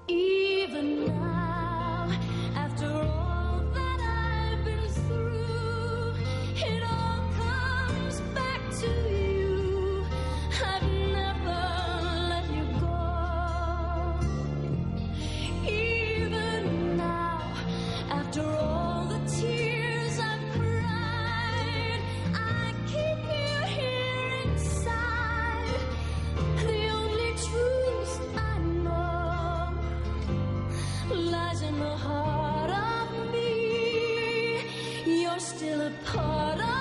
R: Even now, after all that I've been through, it all comes back to you. I've never let you go. Even now, after all the tears I've cried, I keep you here inside. The only truth I know lies in the heart of me. You're still a part of